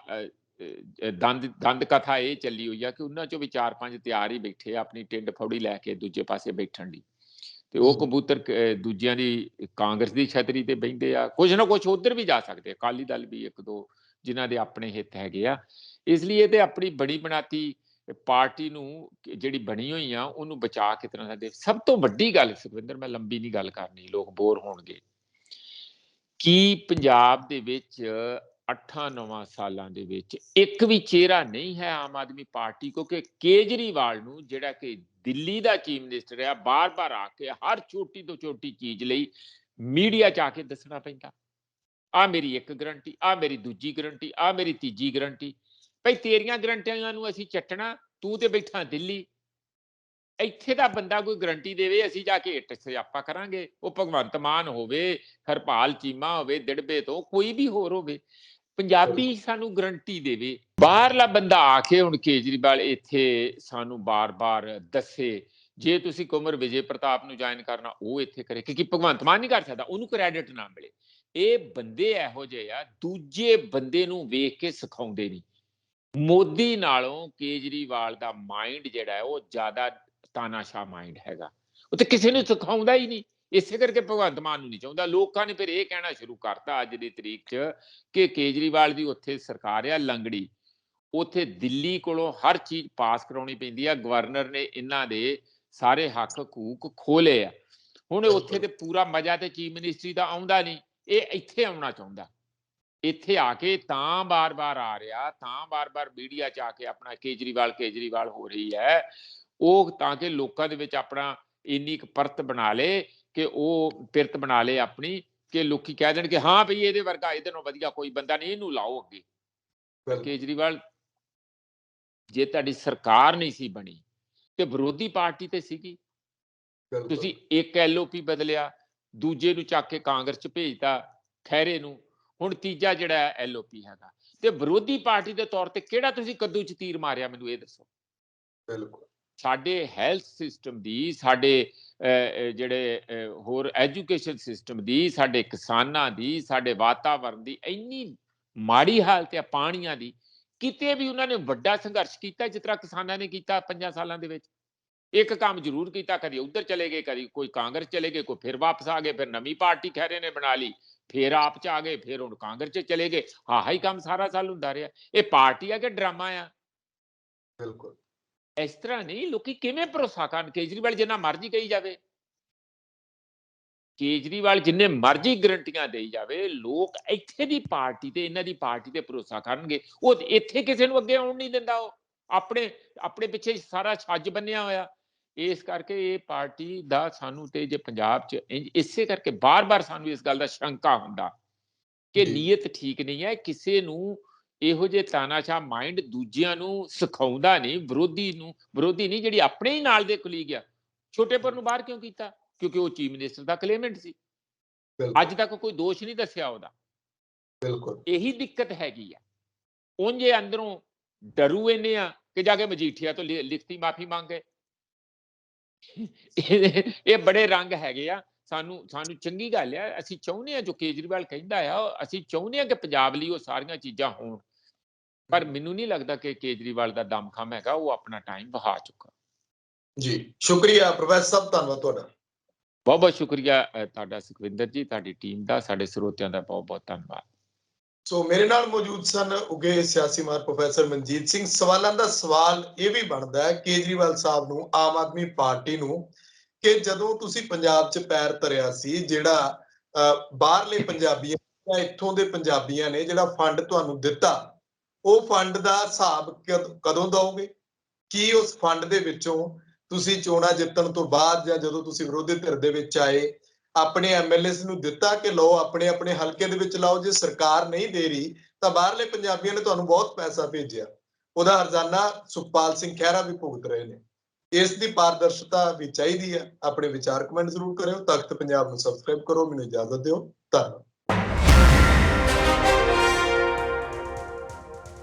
ਦੰਦ ਕਥਾ ਇਹ ਚੱਲੀ ਹੋਈ ਆ ਕਿ ਉਹਨਾਂ ਚੋਂ ਵੀ 4-5 ਤਿਆਰ ਹੀ ਬੈਠੇ ਆ ਆਪਣੀ ਟਿੰਡ ਫੌੜੀ ਲੈ ਕੇ ਦੂਜੇ ਪਾਸੇ ਬੈਠਣ ਲਈ, ਤੇ ਉਹ ਕਬੂਤਰ ਦੂਜਿਆਂ ਦੀ ਕਾਂਗਰਸ ਦੀ ਛਤਰੀ ਤੇ ਬਹਿੰਦੇ ਆ। ਕੁਝ ਨਾ ਕੁਝ ਉਧਰ ਵੀ ਜਾ ਸਕਦੇ, ਅਕਾਲੀ ਦਲ ਵੀ ਇੱਕ ਦੋ ਜਿਨ੍ਹਾਂ ਦੇ ਆਪਣੇ ਹਿੱਤ ਹੈਗੇ ਆ। ਇਸ ਲਈ ਇਹ ਤੇ ਆਪਣੀ ਬਣੀ ਬਣਾਤੀ ਪਾਰਟੀ ਨੂੰ ਜਿਹੜੀ ਬਣੀ ਹੋਈ ਆ ਉਹਨੂੰ ਬਚਾ ਕੇ ਤਰ੍ਹਾਂ ਸਕਦੇ। ਸਭ ਤੋਂ ਵੱਡੀ ਗੱਲ ਸੁਖਵਿੰਦਰ, ਮੈਂ ਲੰਬੀ ਨਹੀਂ ਗੱਲ ਕਰਨੀ, ਲੋਕ ਬੋਰ ਹੋਣਗੇ, ਕਿ ਪੰਜਾਬ ਦੇ ਵਿੱਚ 8-9 ਸਾਲਾਂ ਦੇ ਵਿੱਚ ਇੱਕ ਵੀ ਚਿਹਰਾ ਨਹੀਂ ਹੈ ਆਮ ਆਦਮੀ ਪਾਰਟੀ ਕੋ ਕਿ ਕੇਜਰੀਵਾਲ ਨੂੰ, ਜਿਹੜਾ ਕਿ ਦਿੱਲੀ ਦਾ ਚੀਫ ਮਿਨਿਸਟਰ ਹੈ, ਬਾਰ-ਬਾਰ ਆ ਕੇ ਹਰ ਛੋਟੀ ਤੋਂ ਛੋਟੀ ਚੀਜ਼ ਲਈ ਮੀਡੀਆ 'ਚ ਆ ਕੇ ਦੱਸਣਾ ਪੈਂਦਾ, ਆ ਮੇਰੀ ਇੱਕ ਗਰੰਟੀ, ਆ ਮੇਰੀ ਦੂਜੀ ਗਰੰਟੀ, ਆ ਮੇਰੀ ਤੀਜੀ ਗਰੰਟੀ। ਭਈ ਤੇਰੀਆਂ ਗਰੰਟੀਆਂ ਨੂੰ ਅਸੀਂ ਚੱਟਣਾ, ਤੂੰ ਤੇ ਬੈਠਾ ਦਿੱਲੀ। ਇੱਥੇ ਦਾ ਬੰਦਾ ਕੋਈ ਗਰੰਟੀ ਦੇਵੇ, ਅਸੀਂ ਜਾ ਕੇ ਇੱਟ ਸਿਆਪਾ ਕਰਾਂਗੇ। ਉਹ ਭਗਵੰਤ ਮਾਨ ਹੋਵੇ, ਹਰਪਾਲ ਚੀਮਾ ਹੋਵੇ ਦਿੜਬੇ ਤੋਂ, ਕੋਈ ਵੀ ਹੋਰ ਹੋਵੇ, ਪੰਜਾਬੀ ਸਾਨੂੰ ਗਰੰਟੀ ਦੇਵੇ। ਬਾਹਰਲਾ ਬੰਦਾ ਆ ਕੇ ਹੁਣ ਕੇਜਰੀਵਾਲ ਇੱਥੇ ਸਾਨੂੰ ਬਾਰ-ਬਾਰ ਦੱਸੇ, ਜੇ ਤੁਸੀਂ ਕੁਮਰ ਵਿਜੇ ਪ੍ਰਤਾਪ ਨੂੰ ਜੁਆਇਨ ਕਰਨਾ ਉਹ ਇੱਥੇ ਕਰੇ, ਕਿਉਂਕਿ ਭਗਵੰਤ ਮਾਨ ਨਹੀਂ ਕਰ ਸਕਦਾ, ਉਹਨੂੰ ਕ੍ਰੈਡਿਟ ਨਾ ਮਿਲੇ। ਇਹ ਬੰਦੇ ਇਹੋ ਜਿਹੇ ਆ, ਦੂਜੇ ਬੰਦੇ ਨੂੰ ਵੇਖ ਕੇ ਸਿਖਾਉਂਦੇ ਨਹੀਂ। ਮੋਦੀ ਨਾਲੋਂ ਕੇਜਰੀਵਾਲ ਦਾ ਮਾਈਂਡ ਜਿਹੜਾ ਹੈ ਉਹ ਜ਼ਿਆਦਾ ਤਾਨਾਸ਼ਾਹ ਮਾਈਂਡ ਹੈਗਾ, ਉਹ ਤੇ ਕਿਸੇ ਨੂੰ ਸਿਖਾਉਂਦਾ ਹੀ ਨਹੀਂ। ਇਸੇ ਕਰਕੇ ਭਗਵੰਤ ਮਾਨ ਨੂੰ ਨਹੀਂ ਚਾਹੁੰਦਾ। ਲੋਕਾਂ ਨੇ ਫਿਰ ਇਹ ਕਹਿਣਾ ਸ਼ੁਰੂ ਕਰਤਾ ਅੱਜ ਦੀ ਤਰੀਕ 'ਚ ਕਿ ਕੇਜਰੀਵਾਲ ਦੀ ਉੱਥੇ ਸਰਕਾਰ ਆ ਲੰਗੜੀ, ਉੱਥੇ ਦਿੱਲੀ ਕੋਲੋਂ ਹਰ ਚੀਜ਼ ਪਾਸ ਕਰਾਉਣੀ ਪੈਂਦੀ ਆ, ਗਵਰਨਰ ਨੇ ਇਹਨਾਂ ਦੇ ਸਾਰੇ ਹੱਕ ਹਕੂਕ ਖੋਲੇ ਆ। ਹੁਣ ਉੱਥੇ ਤੇ ਪੂਰਾ ਮਜ਼ਾ ਤੇ ਚੀਫ ਮਿਨਿਸਟਰੀ ਦਾ ਆਉਂਦਾ ਨਹੀਂ, ਇਹ ਇੱਥੇ ਆਉਣਾ ਚਾਹੁੰਦਾ। ਇੱਥੇ ਆ ਕੇ ਤਾਂ ਬਾਰ-ਬਾਰ ਆ ਰਿਹਾ, ਤਾਂ ਬਾਰ-ਬਾਰ ਮੀਡੀਆ 'ਚ ਆ ਕੇ ਆਪਣਾ ਕੇਜਰੀਵਾਲ ਹੋ ਰਹੀ ਹੈ, ਉਹ ਤਾਂ ਕਿ ਲੋਕਾਂ ਦੇ ਵਿੱਚ ਆਪਣਾ ਇੰਨੀ ਇੱਕ ਪਰਤ ਬਣਾ ਲੇ ਕਿ ਉਹ ਪਿਰਤ ਬਣਾ ਲੇ ਆਪਣੀ, ਕਿ ਲੋਕੀ ਕਹਿ ਦੇਣ ਕਿ ਹਾਂ ਭਈ ਇਹਦੇ ਵਰਗਾ, ਇਹਦੇ ਨਾਲੋਂ ਵਧੀਆ ਕੋਈ ਬੰਦਾ ਨਹੀਂ, ਇਹਨੂੰ ਲਾਓ ਅੱਗੇ। ਕੇਜਰੀਵਾਲ, ਜੇ ਤੁਹਾਡੀ ਸਰਕਾਰ ਨਹੀਂ ਸੀ ਬਣੀ ਤੇ ਵਿਰੋਧੀ ਪਾਰਟੀ ਤੇ ਸੀਗੀ, ਤੁਸੀਂ ਇੱਕ LOP ਬਦਲਿਆ, ਦੂਜੇ ਨੂੰ ਚੱਕ ਕੇ ਕਾਂਗਰਸ 'ਚ ਭੇਜਤਾ ਖਹਿਰੇ ਨੂੰ, ਹੁਣ ਤੀਜਾ ਜਿਹੜਾ LOP ਹੈਗਾ, ਤੇ ਵਿਰੋਧੀ ਪਾਰਟੀ ਦੇ ਤੌਰ ਤੇ ਕਿਹੜਾ ਤੁਸੀਂ ਕੱਦੂ 'ਚ ਤੀਰ ਮਾਰਿਆ, ਮੈਨੂੰ ਇਹ ਦੱਸੋ। ਬਿਲਕੁਲ ਸਾਡੇ ਹੈਲਥ ਸਿਸਟਮ ਦੀ, ਸਾਡੇ ਜਿਹੜੇ ਹੋਰ ਐਜੂਕੇਸ਼ਨ ਸਿਸਟਮ ਦੀ, ਸਾਡੇ ਕਿਸਾਨਾਂ ਦੀ, ਸਾਡੇ ਵਾਤਾਵਰਨ ਦੀ ਇੰਨੀ ਮਾੜੀ ਹਾਲਤ ਹੈ, ਪਾਣੀਆਂ ਦੀ। ਕਿਤੇ ਵੀ ਉਹਨਾਂ ਨੇ ਵੱਡਾ ਸੰਘਰਸ਼ ਕੀਤਾ ਜਿਸ ਤਰ੍ਹਾਂ ਕਿਸਾਨਾਂ ਨੇ ਕੀਤਾ 5 ਸਾਲਾਂ ਦੇ ਵਿੱਚ। ਇੱਕ ਕੰਮ ਜ਼ਰੂਰ ਕੀਤਾ, ਕਦੀ ਉੱਧਰ ਚਲੇ ਗਏ, ਕਦੀ ਕੋਈ ਕਾਂਗਰਸ ਚਲੇ ਗਏ, ਕੋਈ ਫਿਰ ਵਾਪਸ ਆ ਗਏ, ਫਿਰ ਨਵੀਂ ਪਾਰਟੀ ਖਹਿਰੇ ਨੇ ਬਣਾ ਲਈ, ਫਿਰ ਆਪ 'ਚ ਆ ਗਏ, ਫਿਰ ਹੁਣ ਕਾਂਗਰਸ 'ਚ ਚਲੇ ਗਏ। ਆਹ ਹੀ ਕੰਮ ਸਾਰਾ ਸਾਲ ਹੁੰਦਾ ਰਿਹਾ। ਇਹ ਪਾਰਟੀ ਆ ਕਿ ਡਰਾਮਾ ਆ? ਬਿਲਕੁਲ ਇਸ ਤਰ੍ਹਾਂ ਨਹੀਂ। ਲੋਕੀ ਕਿਵੇਂ ਭਰੋਸਾ ਕਰਨ? ਕੇਜਰੀਵਾਲ ਜਿੰਨਾ ਮਰਜ਼ੀ ਕਹੀ ਜਾਵੇ, ਕੇਜਰੀਵਾਲ ਜਿੰਨੇ ਮਰਜ਼ੀ ਗਰੰਟੀਆਂ ਦੇਈ ਜਾਵੇ, ਲੋਕ ਇੱਥੇ ਦੀ ਪਾਰਟੀ ਤੇ, ਇਹਨਾਂ ਦੀ ਪਾਰਟੀ ਤੇ ਭਰੋਸਾ ਕਰਨਗੇ। ਉਹ ਇੱਥੇ ਕਿਸੇ ਨੂੰ ਅੱਗੇ ਆਉਣ ਨਹੀਂ ਦਿੰਦਾ, ਉਹ ਆਪਣੇ ਪਿੱਛੇ ਸਾਰਾ ਛੱਜ ਬੰਨਿਆ ਹੋਇਆ। ਇਸ ਕਰਕੇ ਇਹ ਪਾਰਟੀ ਦਾ ਸਾਨੂੰ ਤੇ ਜੇ ਪੰਜਾਬ 'ਚ ਇਸੇ ਕਰਕੇ ਬਾਰ-ਬਾਰ ਸਾਨੂੰ ਇਸ ਗੱਲ ਦਾ ਸ਼ੰਕਾ ਹੁੰਦਾ ਕਿ ਨੀਅਤ ਠੀਕ ਨਹੀਂ ਹੈ। ਕਿਸੇ ਨੂੰ ਇਹੋ ਜਿਹੇ ਤਾਨਾਸ਼ਾਹ ਮਾਈਂਡ ਦੂਜਿਆਂ ਨੂੰ ਸਿਖਾਉਂਦਾ ਨਹੀਂ, ਵਿਰੋਧੀ ਨਹੀਂ, ਜਿਹੜੀ ਆਪਣੇ ਹੀ ਨਾਲ ਦੇ ਕੁਲੀਗ ਆ। ਛੋਟੇਪੁਰ ਨੂੰ ਬਾਹਰ ਕਿਉਂ ਕੀਤਾ? ਕਿਉਂਕਿ ਉਹ ਚੀਫ ਮਿਨਿਸਟਰ ਦਾ ਕਲੇਮੈਂਟ ਸੀ, ਅੱਜ ਤੱਕ ਕੋਈ ਦੋਸ਼ ਨਹੀਂ ਦੱਸਿਆ ਉਹਦਾ। ਬਿਲਕੁਲ ਇਹੀ ਦਿੱਕਤ ਹੈਗੀ ਆ। ਉਂਝ ਇਹ ਅੰਦਰੋਂ ਡਰੂ ਇੰਨੇ ਆ ਕਿ ਜਾ ਕੇ ਮਜੀਠੀਆ ਤੋਂ ਲਿਖਤੀ ਮਾਫੀ ਮੰਗੇ। ਇਹ ਬੜੇ ਰੰਗ ਹੈਗੇ ਆ। ਸਾਨੂੰ ਚੰਗੀ ਗੱਲ ਆ, ਅਸੀਂ ਚਾਹੁੰਦੇ ਹਾਂ ਜੋ ਕੇਜਰੀਵਾਲ ਕਹਿੰਦਾ ਆ, ਅਸੀਂ ਚਾਹੁੰਦੇ ਹਾਂ ਕਿ ਪੰਜਾਬ ਲਈ ਉਹ ਸਾਰੀਆਂ ਚੀਜ਼ਾਂ ਹੋਣ, ਪਰ ਮੈਨੂੰ ਨਹੀਂ ਲੱਗਦਾ ਕਿ ਕੇਜਰੀਵਾਲ ਦਾ ਦਮਖਮ ਹੈਗਾ, ਉਹ ਆਪਣਾ ਟਾਈਮ ਵਹਾ ਚੁੱਕਾ। ਜੀ ਸ਼ੁਕਰੀਆ ਪ੍ਰੋਫੈਸਰ ਸਾਹਿਬ, ਧੰਨਵਾਦ ਤੁਹਾਡਾ। ਬਹੁਤ ਸ਼ੁਕਰੀਆ ਤੁਹਾਡਾ ਸੁਖਵਿੰਦਰ ਜੀ, ਤੁਹਾਡੀ ਟੀਮ ਦਾ, ਸਾਡੇ ਸਰੋਤਿਆਂ ਦਾ ਬਹੁਤ ਧੰਨਵਾਦ। ਸੋ ਮੇਰੇ ਨਾਲ ਮੌਜੂਦ ਸਨ ਉੱਘੇ ਸਿਆਸੀ ਮਾਹਰ ਪ੍ਰੋਫੈਸਰ ਮਨਜੀਤ ਸਿੰਘ। ਸਵਾਲਾਂ ਦਾ ਸਵਾਲ ਇਹ ਵੀ ਬਣਦਾ ਹੈ ਕੇਜਰੀਵਾਲ ਸਾਹਿਬ ਨੂੰ, ਆਮ ਆਦਮੀ ਪਾਰਟੀ ਨੂੰ, ਕਿ ਜਦੋਂ ਤੁਸੀਂ ਪੰਜਾਬ 'ਚ ਪੈਰ ਧਰਿਆ ਸੀ, ਜਿਹੜਾ ਬਾਹਰਲੇ ਪੰਜਾਬੀਆਂ ਜਾਂ ਇੱਥੋਂ ਦੇ ਪੰਜਾਬੀਆਂ ਨੇ ਜਿਹੜਾ ਫੰਡ ਤੁਹਾਨੂੰ ਦਿੱਤਾ, ਉਹ ਫੰਡ ਦਾ ਹਿਸਾਬ ਕਦੋਂ ਦਓਗੇ? ਕੀ ਉਸ ਫੰਡ ਦੇ ਵਿੱਚੋਂ ਤੁਸੀਂ ਚੋਣਾਂ ਜਿੱਤਣ ਤੋਂ ਬਾਅਦ ਜਾਂ ਜਦੋਂ ਤੁਸੀਂ ਵਿਰੋਧੀ ਧਿਰ ਦੇ ਵਿੱਚ ਆਏ ਆਪਣੇ MLAs ਨੂੰ ਦਿੱਤਾ ਕਿ ਲਓ ਆਪਣੇ ਹਲਕੇ ਦੇ ਵਿੱਚ ਲਾਓ? ਜੇ ਸਰਕਾਰ ਨਹੀਂ ਦੇ ਰਹੀ ਤਾਂ ਬਾਹਰਲੇ ਪੰਜਾਬੀਆਂ ਨੇ ਤੁਹਾਨੂੰ ਬਹੁਤ ਪੈਸਾ ਭੇਜਿਆ, ਉਹਦਾ ਹਰਜਾਨਾ ਸੁਖਪਾਲ ਸਿੰਘ ਖਹਿਰਾ ਵੀ ਭੁਗਤ ਰਹੇ ਨੇ। ਇਸ ਦੀ ਪਾਰਦਰਸ਼ਤਾ ਵੀ ਚਾਹੀਦੀ ਹੈ। ਆਪਣੇ ਵਿਚਾਰ ਕਮੈਂਟ ਜ਼ਰੂਰ ਕਰਿਓ। ਤਖਤ ਪੰਜਾਬ ਨੂੰ ਸਬਸਕ੍ਰਾਈਬ ਕਰੋ। ਮੈਨੂੰ ਇਜਾਜ਼ਤ ਦਿਓ। ਧੰਨਵਾਦ।